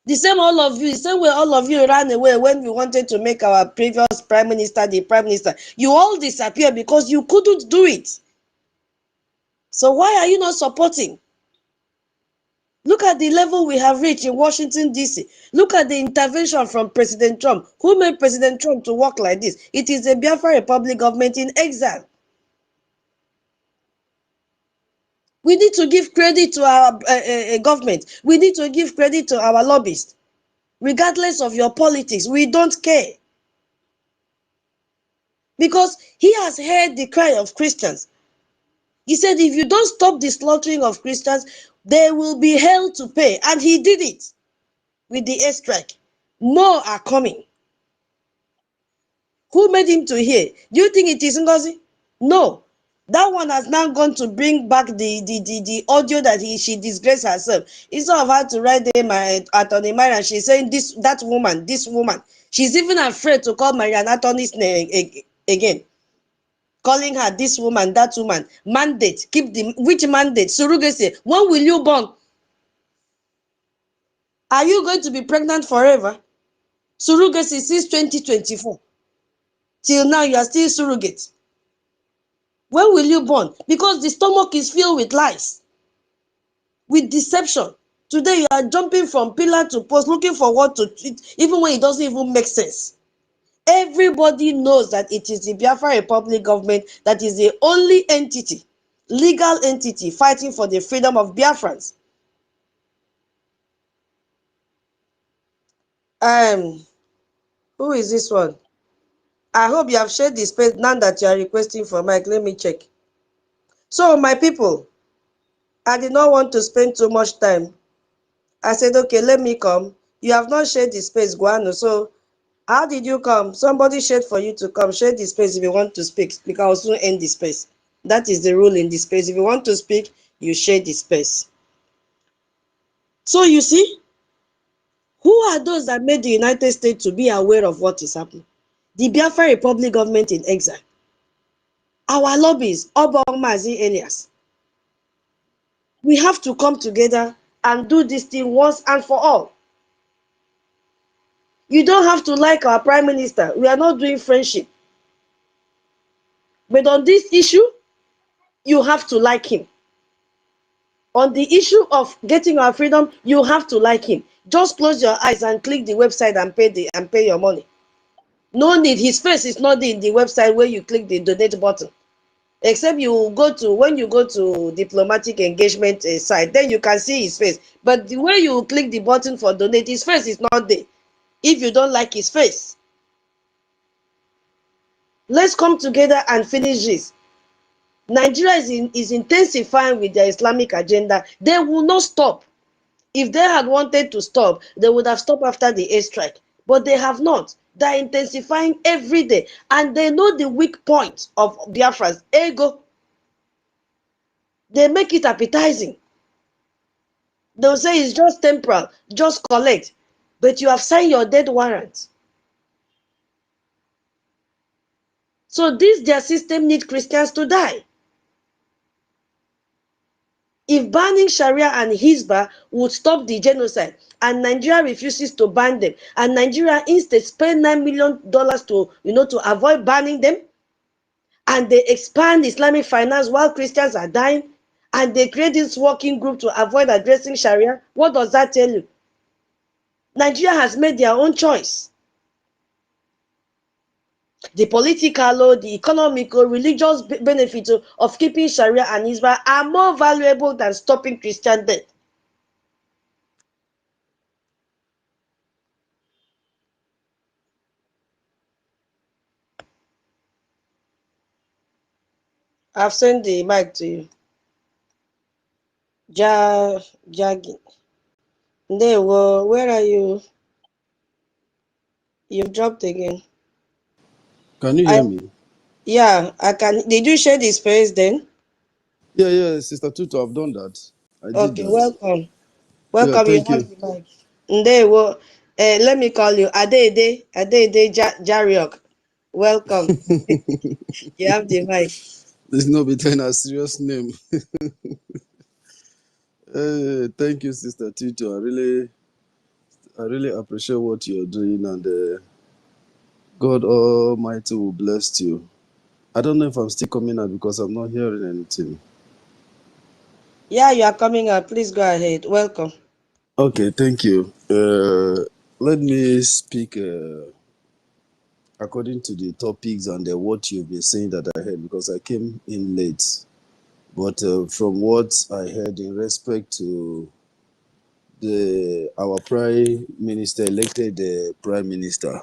The same all of you, the same way all of you ran away when we wanted to make our previous prime minister the prime minister. You all disappeared because you couldn't do it. So why are you not supporting? Look at the level we have reached in Washington, D.C. Look at the intervention from President Trump. Who made President Trump to work like this? It is the Biafra Republic government in exile. We need to give credit to our government. We need to give credit to our lobbyists. Regardless of your politics, we don't care. Because he has heard the cry of Christians. He said, if you don't stop the slaughtering of Christians, they will be held to pay. And he did it with the airstrike. More are coming. Who made him to hear? Do you think it is Ngozi? No. That one has now gone to bring back the audio that she disgraced herself. Instead of her to write them at Attorney Marian, she's saying this woman. She's even afraid to call Marian Attorney's name again. Calling her this woman, that woman. Mandate. Which mandate? Surrogacy. When will you born? Are you going to be pregnant forever? Surrogacy since 2024. Till now, you are still surrogate. When will you born? Because the stomach is filled with lies, with deception. Today, you are jumping from pillar to post, looking for what to eat, even when it doesn't even make sense. Everybody knows that it is the Biafra Republic government that is the only entity, legal entity, fighting for the freedom of Biafrans. Who is this one? I hope you have shared the space now that you are requesting for Mike. Let me check. So, my people, I did not want to spend too much time. I said, okay, let me come. You have not shared the space, Guano. So, how did you come? Somebody shared for you to come. Share the space if you want to speak. We can also end the space. That is the rule in the space. If you want to speak, you share the space. So, you see, who are those that made the United States to be aware of what is happening? The Biafra Republic government in exile. Our lobbies, Obong Mazi Elias. We have to come together and do this thing once and for all. You don't have to like our prime minister. We are not doing friendship. But on this issue, you have to like him. On the issue of getting our freedom, you have to like him. Just close your eyes and click the website and pay your money. No need. His face is not in the website where you click the donate button. Except you go to, when you go to diplomatic engagement site, then you can see his face. But the way you click the button for donate, his face is not there. If you don't like his face, let's come together and finish this. Nigeria is intensifying with their Islamic agenda. They will not stop. If they had wanted to stop, they would have stopped after the airstrike. But they have not. They're intensifying every day. And they know the weak point of Biafrans. Ego. They make it appetizing. They'll say it's just temporal. Just collect. But you have signed your death warrant. So this their system needs Christians to die. If banning Sharia and Hizbah would stop the genocide, and Nigeria refuses to ban them, and Nigeria instead spend $9 million to avoid banning them, and they expand Islamic finance while Christians are dying, and they create this working group to avoid addressing Sharia, what does that tell you? Nigeria has made their own choice. The political or the economic or religious benefits of keeping Sharia and Hizbah are more valuable than stopping Christian death. I've sent the mic to you. Jagi. Where are you? You've dropped again. Can you hear me? Yeah, I can. Did you share the space then? Yeah, Sister Tutu, I've done that. I did Okay, that. welcome. Yeah, Welcome, you thank have you. the mic. Let me call you Adede Jariok. Welcome. You have the mic. This is not between a serious name. Thank you, Sister Tutu. I really appreciate what you're doing, and God Almighty will bless you. I don't know if I'm still coming out because I'm not hearing anything. Yeah, you are coming up. Please go ahead. Welcome. Okay, thank you. Let me speak according to the topics and what you've been saying that I heard, because I came in late. But from what I heard in respect to our prime minister, elected prime minister,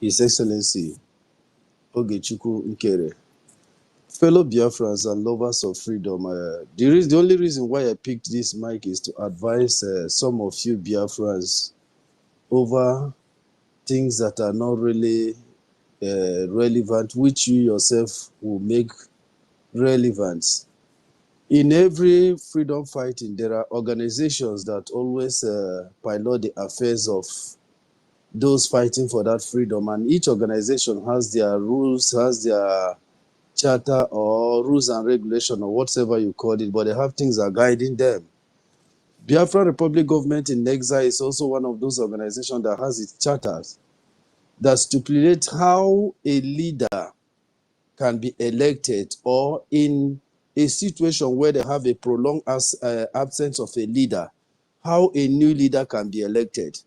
His Excellency Ogechukwu Nkere, fellow Biafrans and lovers of freedom, the only reason why I picked this mic is to advise some of you Biafrans over things that are not really relevant, which you yourself will make relevant. In every freedom fighting, there are organizations that always pilot the affairs of those fighting for that freedom, and each organization has their rules, has their charter or rules and regulation or whatever you call it, but they have things that are guiding them. Biafra Republic Government in Exile is also one of those organizations that has its charters that stipulate how a leader can be elected, or in a situation where they have a prolonged absence of a leader, how a new leader can be elected.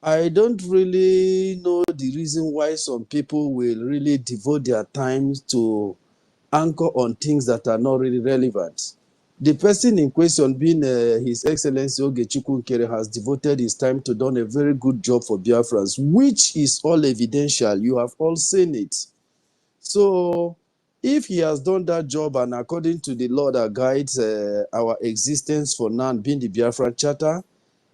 I don't really know the reason why some people will really devote their time to anchor on things that are not really relevant. The person in question, being His Excellency Ogechukwu Nkere, has devoted his time to done a very good job for Biafrans, which is all evidential. You have all seen it. So if he has done that job, and according to the law that guides our existence for now, being the Biafra Charter,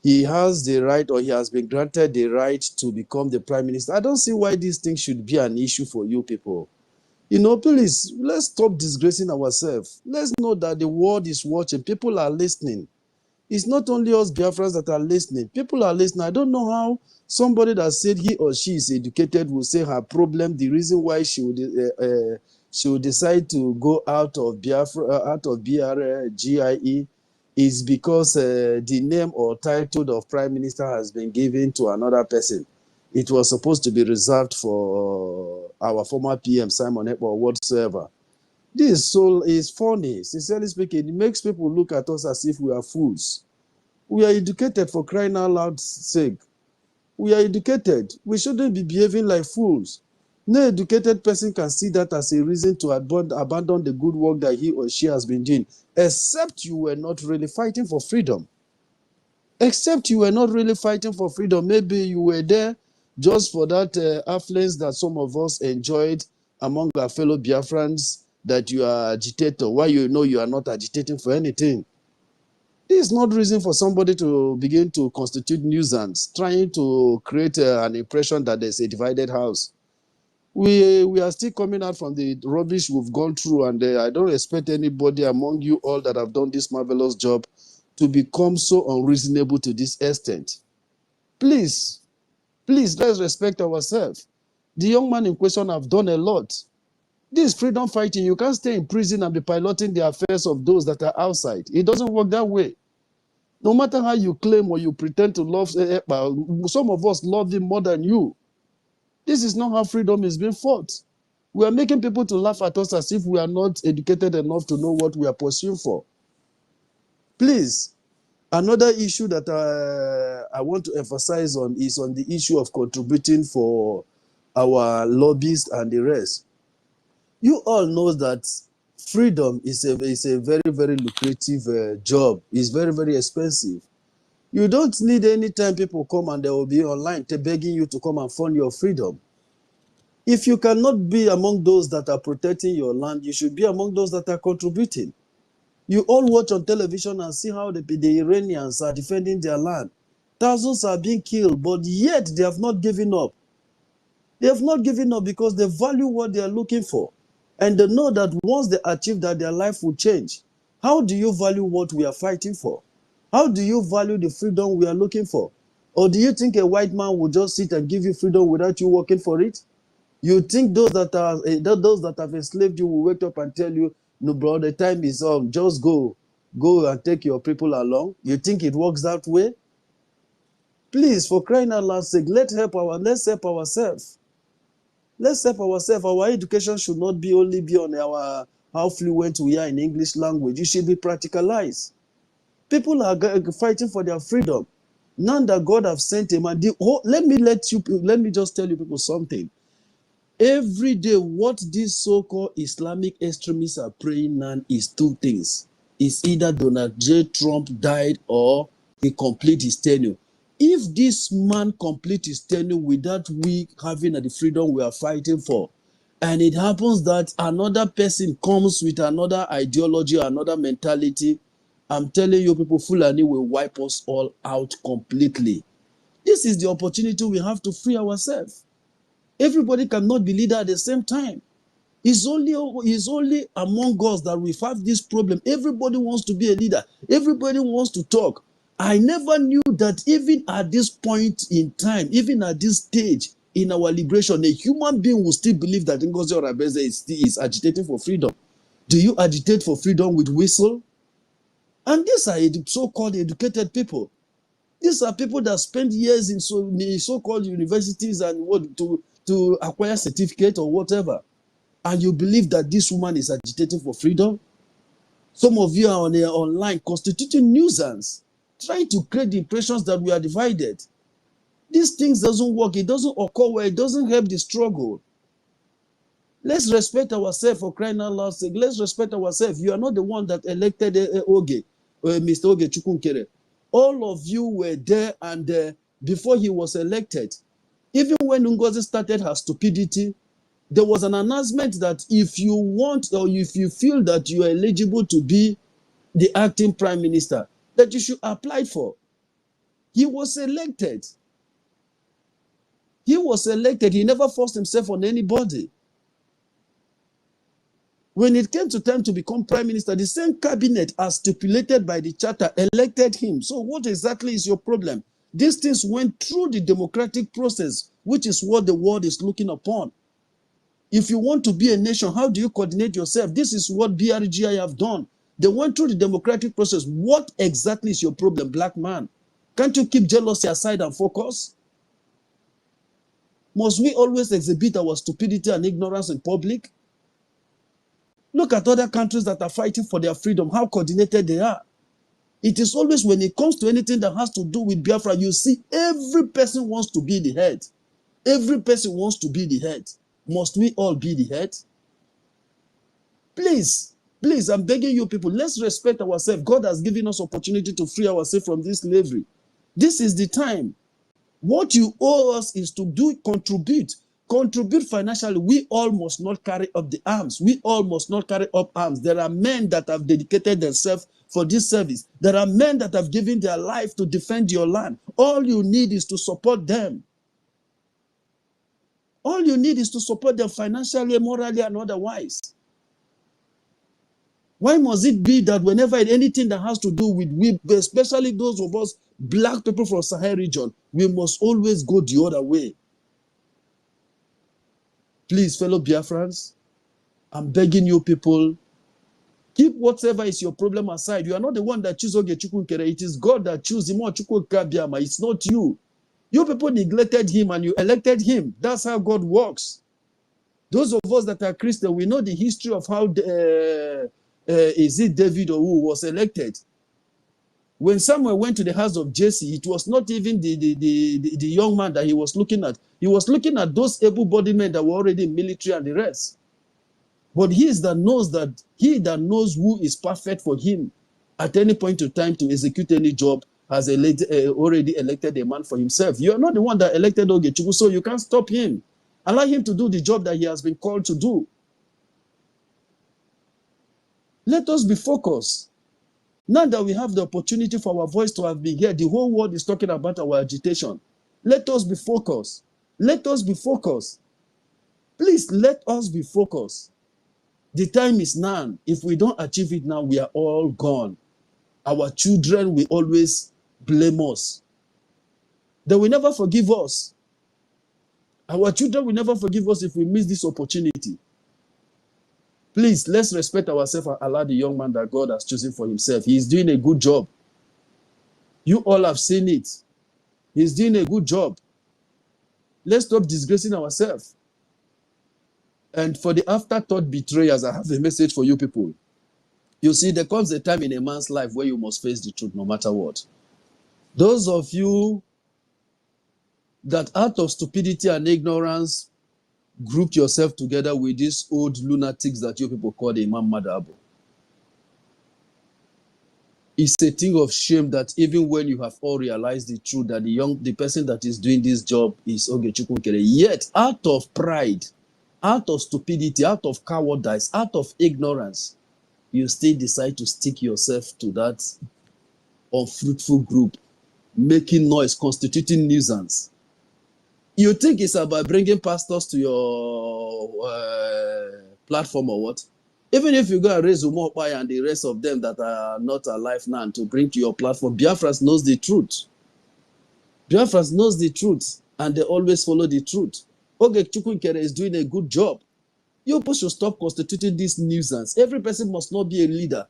he has the right, or he has been granted the right to become the prime minister. I don't see why this thing should be an issue for you people. Please, let's stop disgracing ourselves. Let's know that the world is watching. People are listening. It's not only us Biafrans that are listening. People are listening. I don't know how somebody that said he or she is educated will say her problem, the reason why she would decide to go out of Biafra, out of BRGIE, is because the name or title of prime minister has been given to another person. It was supposed to be reserved for our former PM, Simon Ekpa, or whatsoever. This is funny. Sincerely speaking, it makes people look at us as if we are fools. We are educated, for crying out loud sake. We are educated. We shouldn't be behaving like fools. No educated person can see that as a reason to abandon the good work that he or she has been doing, except you were not really fighting for freedom. Except you were not really fighting for freedom. Maybe you were there just for that affluence that some of us enjoyed among our fellow Biafrans, that you are agitator. Why you know you are not agitating for anything? This is not reason for somebody to begin to constitute nuisance, trying to create an impression that there's a divided house. We are still coming out from the rubbish we've gone through, and I don't expect anybody among you all that have done this marvelous job to become so unreasonable to this extent. Please, let's respect ourselves. The young man in question have done a lot. This freedom fighting, you can't stay in prison and be piloting the affairs of those that are outside. It doesn't work that way. No matter how you claim or you pretend to love, some of us love him more than you. This is not how freedom is being fought. We are making people to laugh at us as if we are not educated enough to know what we are pursuing for. Please, another issue that I want to emphasize on is on the issue of contributing for our lobbyists and the rest. You all know that freedom is a very, very lucrative job. It's very, very expensive. You don't need any time people come and they will be online begging you to come and fund your freedom. If you cannot be among those that are protecting your land, you should be among those that are contributing. You all watch on television and see how the Iranians are defending their land. Thousands are being killed, but yet they have not given up. They have not given up because they value what they are looking for. And they know that once they achieve that, their life will change. How do you value what we are fighting for? How do you value the freedom we are looking for? Or do you think a white man will just sit and give you freedom without you working for it? You think those that have enslaved you will wake up and tell you, no, bro, the time is up, just go and take your people along? You think it works that way? Please, for crying out loud sake, let's help ourselves. Let's help ourselves. Our education should not only be on how fluent we are in English language. It should be practicalized. People are fighting for their freedom. None that God have sent him. And let me just tell you people something. Every day, what these so-called Islamic extremists are praying now is two things. It's either Donald J. Trump died or he complete his tenure. If this man complete his tenure without we having the freedom we are fighting for, and it happens that another person comes with another ideology, another mentality, I'm telling you people, Fulani will wipe us all out completely. This is the opportunity we have to free ourselves. Everybody cannot be leader at the same time. It's only among us that we have this problem. Everybody wants to be a leader. Everybody wants to talk. I never knew that even at this point in time, even at this stage in our liberation, a human being will still believe that Ngozi Orebeze is agitating for freedom. Do you agitate for freedom with whistle? And these are so-called educated people. These are people that spend years in so-called universities and to acquire certificate or whatever. And you believe that this woman is agitating for freedom? Some of you are online constituting nuisance, trying to create the impressions that we are divided. These things doesn't work. It doesn't occur where it doesn't help the struggle. Let's respect ourselves, for crying out loud sake. Let's respect ourselves. You are not the one that elected Mr. Oge Chukwunkere. All of you were there and before he was elected. Even when Ngozi started her stupidity, there was an announcement that if you want or if you feel that you are eligible to be the acting prime minister, that you should apply for. He was elected. He was elected. He never forced himself on anybody. When it came to time to become prime minister, the same cabinet as stipulated by the charter elected him. So what exactly is your problem? These things went through the democratic process, which is what the world is looking upon. If you want to be a nation, how do you coordinate yourself? This is what BRGI have done. They went through the democratic process. What exactly is your problem, black man? Can't you keep jealousy aside and focus? Must we always exhibit our stupidity and ignorance in public? Look at other countries that are fighting for their freedom, how coordinated they are. It is always when it comes to anything that has to do with Biafra, you see every person wants to be the head. Every person wants to be the head. Must we all be the head? Please, I'm begging you people, let's respect ourselves. God has given us opportunity to free ourselves from this slavery. This is the time. What you owe us is to contribute financially. We all must not carry up the arms. We all must not carry up arms. There are men that have dedicated themselves for this service. There are men that have given their life to defend your land. All you need is to support them. All you need is to support them financially, morally, and otherwise. Why must it be that whenever anything that has to do with we, especially those of us black people from Sahel region, we must always go the other way? Please, fellow Biafrans, I'm begging you people, keep whatever is your problem aside. You are not the one that chooses Ogechukwu Nkere. It is God that chooses him. It's not you. You people neglected him and you elected him. That's how God works. Those of us that are Christian, we know the history of how is it David or who was elected. When Samuel went to the house of Jesse, it was not even the young man that he was looking at. He was looking at those able-bodied men that were already in military and the rest. But he that knows who is perfect for him at any point in time to execute any job has already elected a man for himself. You are not the one that elected Ogechukwu, so you can't stop him. Allow him to do the job that he has been called to do. Let us be focused. Now that we have the opportunity for our voice to have been heard, the whole world is talking about our agitation. Let us be focused. Let us be focused. Please, let us be focused. The time is now. If we don't achieve it now, we are all gone. Our children will always blame us. They will never forgive us. Our children will never forgive us if we miss this opportunity. Please, let's respect ourselves and allow the young man that God has chosen for himself. He is doing a good job. You all have seen it. He's doing a good job. Let's stop disgracing ourselves. And for the afterthought betrayers, I have a message for you people. You see, there comes a time in a man's life where you must face the truth no matter what. Those of you that out of stupidity and ignorance grouped yourself together with these old lunatics that you people call the Imam Madabo. It's a thing of shame that even when you have all realized the truth that the person that is doing this job is Ogechukwu Nkere, yet out of pride, out of stupidity, out of cowardice, out of ignorance, you still decide to stick yourself to that unfruitful group, making noise, constituting nuisance. You think it's about bringing pastors to your platform or what? Even if you go and raise Umokpai and the rest of them that are not alive now to bring to your platform, Biafras knows the truth. Biafras knows the truth and they always follow the truth. Ogechukwu Nkere is doing a good job. You people should stop constituting this nuisance. Every person must not be a leader.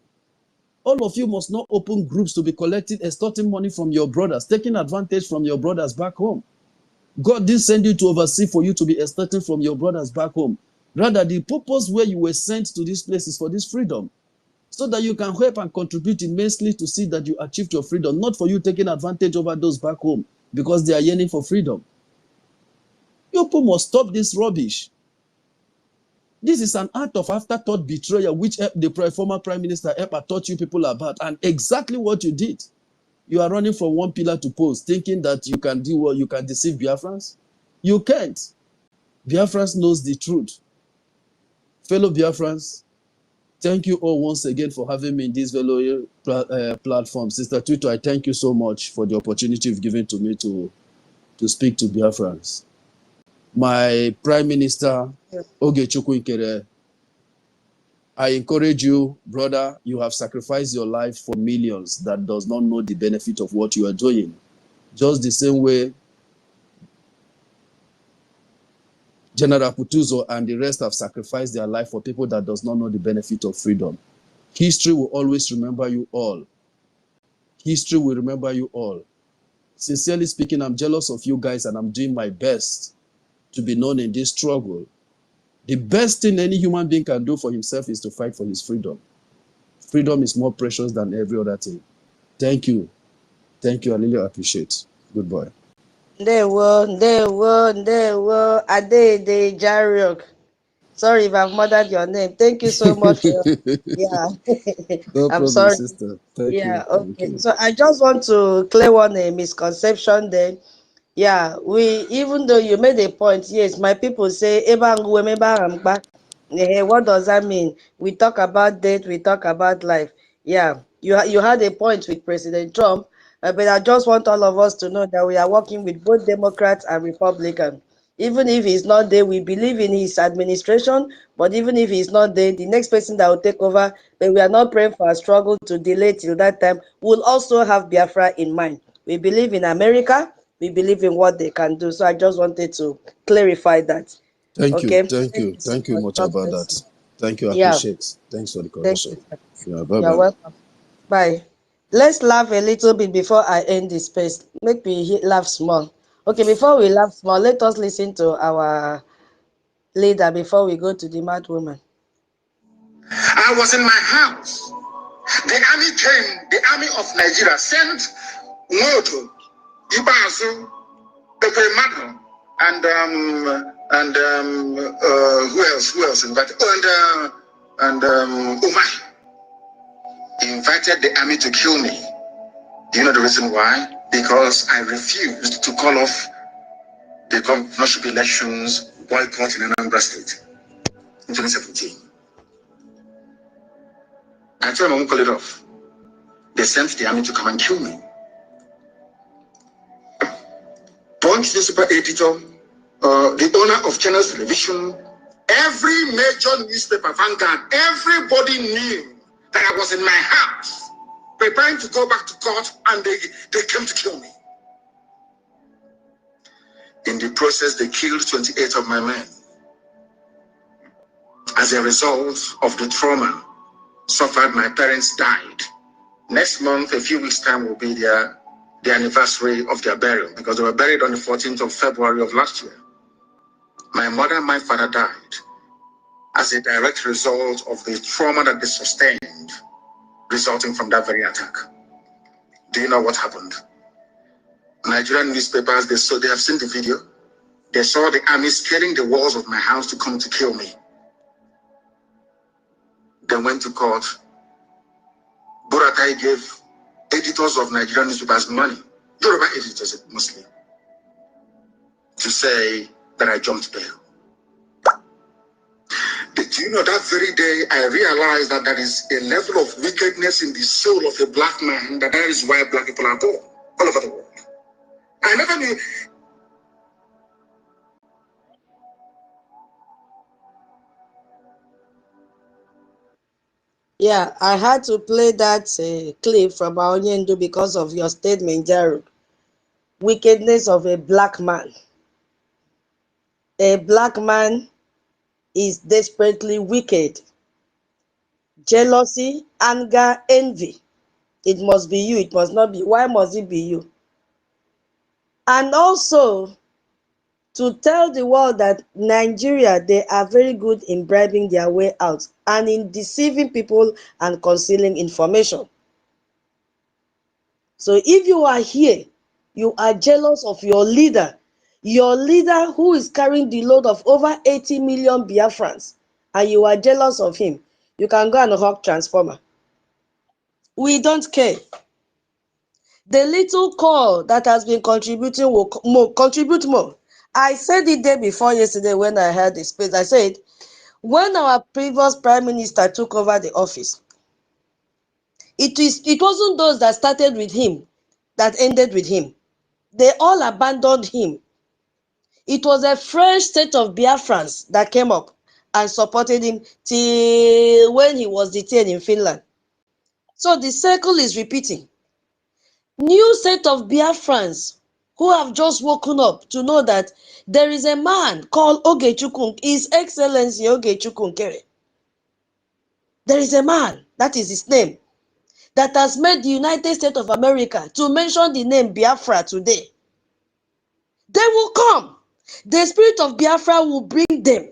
All of you must not open groups to be collecting, extorting money from your brothers, taking advantage from your brothers back home. God didn't send you to oversee for you to be extorting from your brothers back home. Rather, the purpose where you were sent to this place is for this freedom, so that you can help and contribute immensely to see that you achieved your freedom, not for you taking advantage over those back home because they are yearning for freedom. You people must stop this rubbish. This is an act of afterthought betrayal, which the former Prime Minister Epa taught you people about, and exactly what you did. You are running from one pillar to post, thinking that you can do what you can deceive Biafrans. You can't. Biafrans knows the truth. Fellow Biafrans, thank you all once again for having me in this very platform. Sister Twitter, I thank you so much for the opportunity you've given to me to speak to Biafrans. My Prime Minister, Ogechukwu Nkere, I encourage you, brother, you have sacrificed your life for millions that does not know the benefit of what you are doing. Just the same way General Kutuzo and the rest have sacrificed their life for people that does not know the benefit of freedom. History will always remember you all. History will remember you all. Sincerely speaking, I'm jealous of you guys and I'm doing my best to be known in this struggle. The best thing any human being can do for himself is to fight for his freedom. Freedom is more precious than every other thing. Thank you. Thank you. I really appreciate. Goodbye. Ndewo, Ade Jariok. Sorry if I've murdered your name. Thank you so much for yeah. No I'm problem, sorry. sister. Thank Yeah, you. Thank okay. you. So I just want to clear one misconception there. Yeah, even though you made a point, yes, my people say what does that mean? We talk about death, we talk about life. Yeah, you had a point with President Trump, but I just want all of us to know that we are working with both Democrats and Republicans. Even if he's not there, we believe in his administration, but even if he's not there, the next person that will take over, but we are not praying for a struggle to delay till that time, we'll also have Biafra in mind. We believe in America, we believe in what they can do. So I just wanted to clarify that. Thank you. Okay. Thank Thank you. you so Thank you much. much God about bless that. you. Thank you. I Yeah. appreciate. Thanks for the Thank correction. you, sir. Yeah, bye You're bye. welcome. Bye. Let's laugh a little bit before I end this space. Make me laugh small. Okay, before we laugh small, let us listen to our leader before we go to the mad woman. I was in my house. The army came, the army of Nigeria sent Moto, Ibazu, Pepe and who else invited? And Umar invited the army to kill me. Do you know the reason why? Because I refused to call off the governorship elections boycott in Anambra State in 2017. I told them I won't call it off. They sent the army to come and kill me. Punch newspaper editor, the owner of Channels Television, every major newspaper, Vanguard, everybody knew that I was in my house preparing to go back to court, and they came to kill me. In the process, they killed 28 of my men. As a result of the trauma suffered, my parents died. Next month, a few weeks' time, will be the anniversary of their burial, because they were buried on the 14th of February of last year. My mother and my father died as a direct result of the trauma that they sustained resulting from that very attack. Do you know what happened? Nigerian newspapers, they have seen the video. They saw the army scaling the walls of my house to come to kill me. They went to court. Buratai gave editors of Nigerian newspapers money, Yoruba editors mostly, to say that I jumped bail. Do you know that very day I realized that there is a level of wickedness in the soul of a black man, that is why black people are poor all over the world. I never knew. Yeah, I had to play that clip from Aonyendu because of your statement, Jaru. Wickedness of a black man. A black man is desperately wicked. Jealousy, anger, envy. It must be you. It must not be. Why must it be you? And also, to tell the world that Nigeria, they are very good in bribing their way out and in deceiving people and concealing information. So if you are here, you are jealous of your leader who is carrying the load of over 80 million Biafrans, and you are jealous of him, you can go and hug transformer. We don't care. The little call that has been contributing will contribute more. I said it day before yesterday when I heard the space. I said, when our previous prime minister took over the office, it wasn't those that started with him that ended with him. They all abandoned him. It was a fresh set of Biafrans that came up and supported him till when he was detained in Finland. So the circle is repeating. New set of Biafrans who have just woken up to know that there is a man called Ogechukwu, His Excellency Ogechukwu NKERE. There is a man, that is his name, that has made the United States of America to mention the name Biafra today. They will come. The spirit of Biafra will bring them.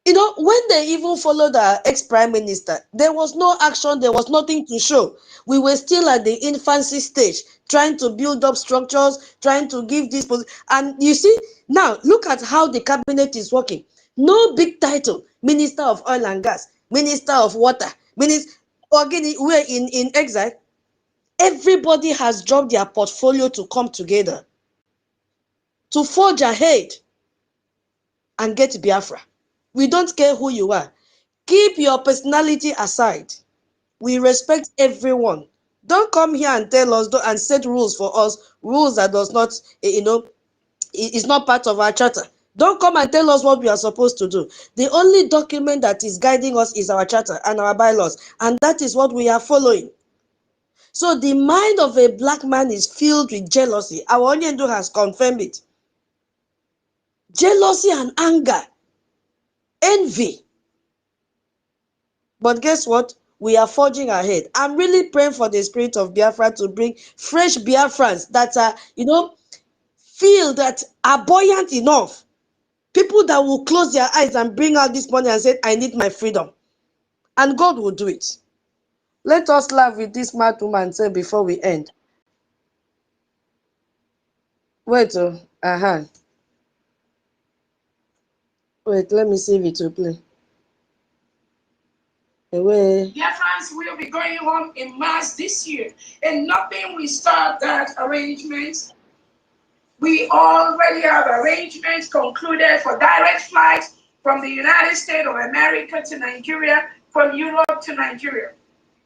You know, when they even followed our ex-prime minister, there was no action, there was nothing to show. We were still at the infancy stage, trying to build up structures, trying to give this position. And you see, now look at how the cabinet is working. No big title, Minister of Oil and Gas, Minister of Water, Minister, again, we're in exile. Everybody has dropped their portfolio to come together, to forge ahead and get Biafra. We don't care who you are. Keep your personality aside. We respect everyone. Don't come here and tell us and set rules for us, rules that does not, is not part of our charter. Don't come and tell us what we are supposed to do. The only document that is guiding us is our charter and our bylaws, and that is what we are following. So the mind of a black man is filled with jealousy. Our Onyendu has confirmed it. Jealousy and anger envy. But guess what? We are forging ahead. I'm really praying for the spirit of Biafra to bring fresh Biafrans that are, feel that are buoyant enough. People that will close their eyes and bring out this money and say, I need my freedom. And God will do it. Let us laugh with this mad woman say before we end. Wait, wait, let me see if it will play. Away. Biafrans will be going home in mass this year, and nothing will stop that arrangement. We already have arrangements concluded for direct flights from the United States of America to Nigeria, from Europe to Nigeria.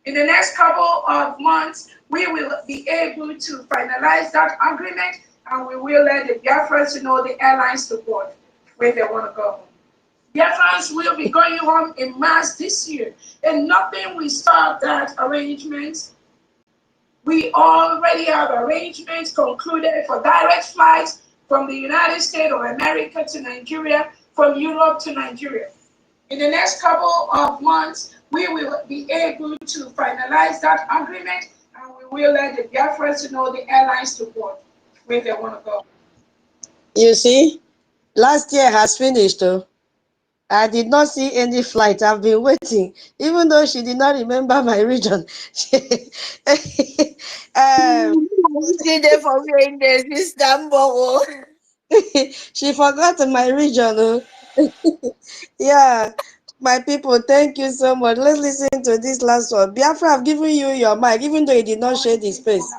In the next couple of months, we will be able to finalize that agreement, and we will let the Biafrans know the airlines support where they want to go home. Biafrans will be going home in mass this year, and nothing will stop that arrangement. We already have arrangements concluded for direct flights from the United States of America to Nigeria, from Europe to Nigeria. In the next couple of months, we will be able to finalize that agreement, and we will let the Biafrans know the airlines support where they want to go. You see, last year has finished. I did not see any flight. I've been waiting, even though she did not remember my region. See there for me in the Istanbul. She forgot my region. Yeah, my people, thank you so much. Let's listen to this last one. Biafra, I've given you your mic, even though you did not share the space.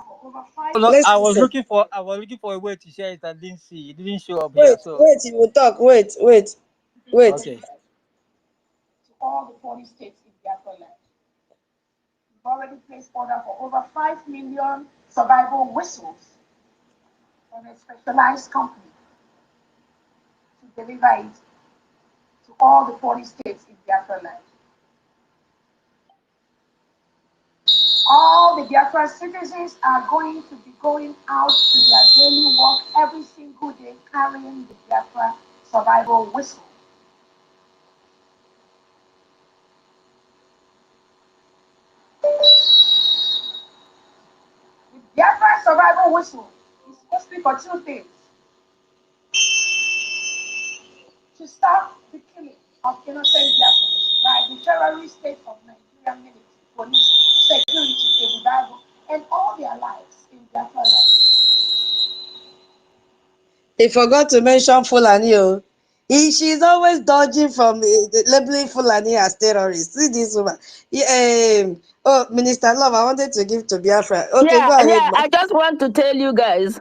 No, Let's I was listen. looking for a way to share it. I didn't see it. Didn't show up here. Wait, So wait, you will talk. Wait. okay. To all the 40 states in Biafra land. We've already placed order for over 5 million survival whistles from a specialized company to deliver it to all the 40 states in Biafra land. All the Biafra citizens are going to be going out to their daily work every single day carrying the Biafra survival whistle. The Biafra survival whistle is mostly for two things: to stop the killing of innocent Biafrans by the terrorist state of Nigerian military, police, security, Ebudago, and all their lives in Biafra land. He forgot to mention Fulani. She's always dodging from labeling Fulani as terrorists. See this woman. Minister Love, I wanted to give to Biafra. Okay, Yeah, go ahead, yeah. ma. I just want to tell you guys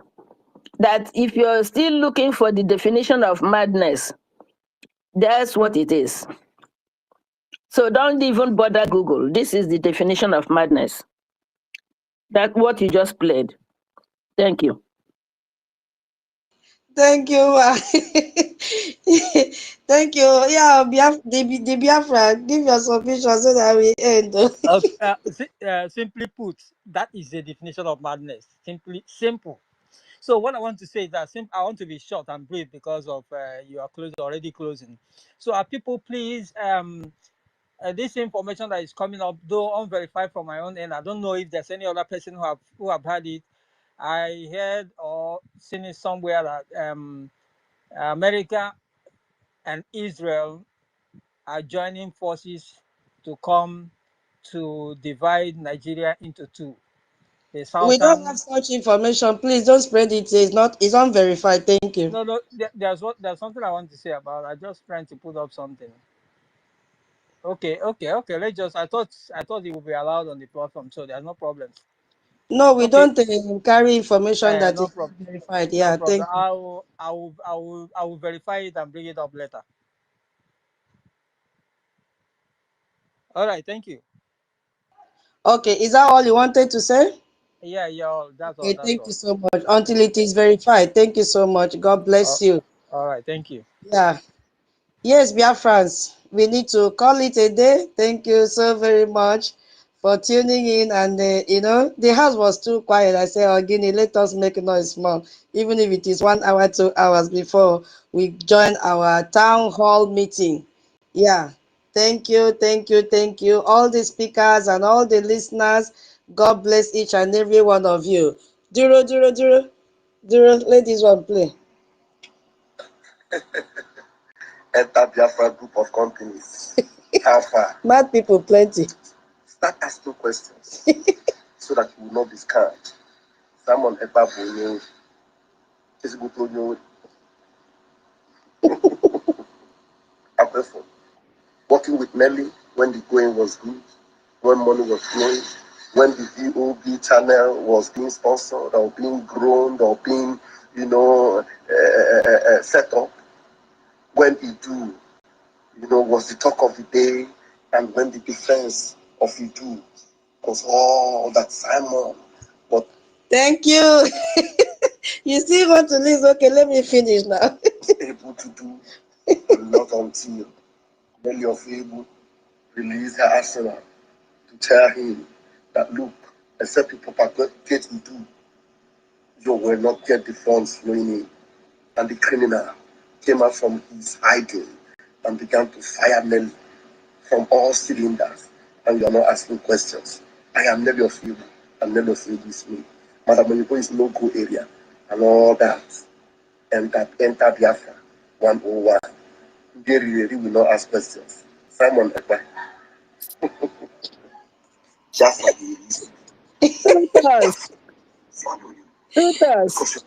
that if you're still looking for the definition of madness, that's what it is. So don't even bother Google. This is the definition of madness. That's what you just played. Thank you. Thank you, ma. Thank you. Yeah, the Biafra, give your submission so that we end. Okay. Simply put, that is the definition of madness. Simple. So what I want to say is that I want to be short and brief because of you are already closing. So people, please, this information that is coming up, though unverified from my own end, I don't know if there's any other person who have had it. I heard or seen it somewhere that America and Israel are joining forces to come to divide Nigeria into two. The We don't have southern. such information. Please don't spread it. It's unverified. Thank you. No. There's something I want to say about. I just trying to put up something. Okay. Let's just. I thought it would be allowed on the platform, so there's no problem. No, we Okay. don't carry information that No is problem. not verified. No Yeah, problem. thank you. I will verify it and bring it up later. All right. Thank you. Okay, is that all you wanted to say? Yeah. That's all. Okay, That's thank you all. so much. Until it is verified. Thank you so much. God Uh, bless you. all right. Thank you. Yeah. Yes, Biafrans, we need to call it a day. Thank you so very much for tuning in. And, the house was too quiet. I said, oh, Guinea, let us make noise small, even if it is 1 hour, 2 hours before we join our town hall meeting. Yeah. Thank you, thank you, thank you. All the speakers and all the listeners, God bless each and every one of you. Duro, duro, duro, duro. Let this one play. Enter Biafra group of companies. How far? Mad people plenty. Start asking questions so that you will not be scammed. Someone ever will is good to you. Working with Nelly when the going was good, when money was flowing, when the VOB channel was being sponsored or being grown or being, set up, when Idu, was the talk of the day, and when the defense of Idu was all that Simon. But thank you. You still want to listen? Okay, let me finish now. able to do, and not until Nelly of Able released her arsenal to tell him that look, except you propagate Idu, you will not get the funds flowing in. And the criminal came out from his hiding and began to fire Nelly from all cylinders. And you are not asking questions. I am Nelly of you, and Nelly of you is me. Madam Oyinbo is no go area and all that. And that enter Biafra 101. Very will not ask questions. Simon Ekpa. Just like he is. Truthers, truthers.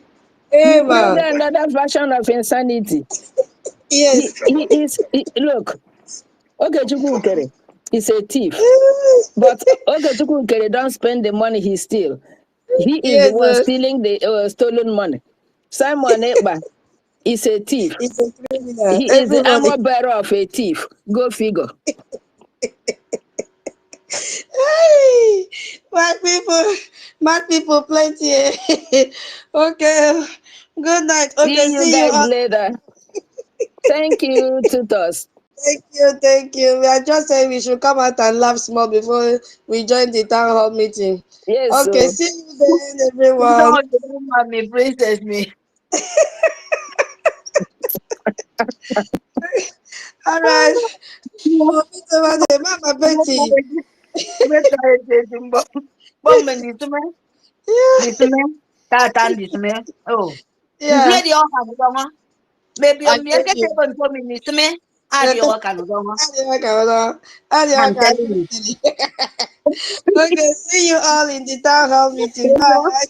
Hey, You man. know another version of insanity. Yes. Look, Okechukwu Nkere is a thief. But Okechukwu Nkere don't spend the money he steal. He is the Yes, one stealing the stolen money. Simon Ekpa is a thief. it's a criminal. He is the Everybody. armor bearer of a thief. Go figure. Hey, mad people plenty. Okay. Good night. See Okay, you see you guys all. later. Thank you, tutors. Thank you, thank you. We are just saying we should come out and laugh small before we join the town hall meeting. Yes, Okay, so see you then, everyone. Don't want me, princess me. All right. We'll meet over there. Mama Betty. Bomben ditume, Yeah, ditume, tatan ditume. Oh, yeah. ditume di oka nudongo. Maybe I on me tell get you. a for me ditume. Adi oka nudongo. I'm telling you. Okay, see you all in the town hall meeting. Bye.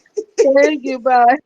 Thank you, bye.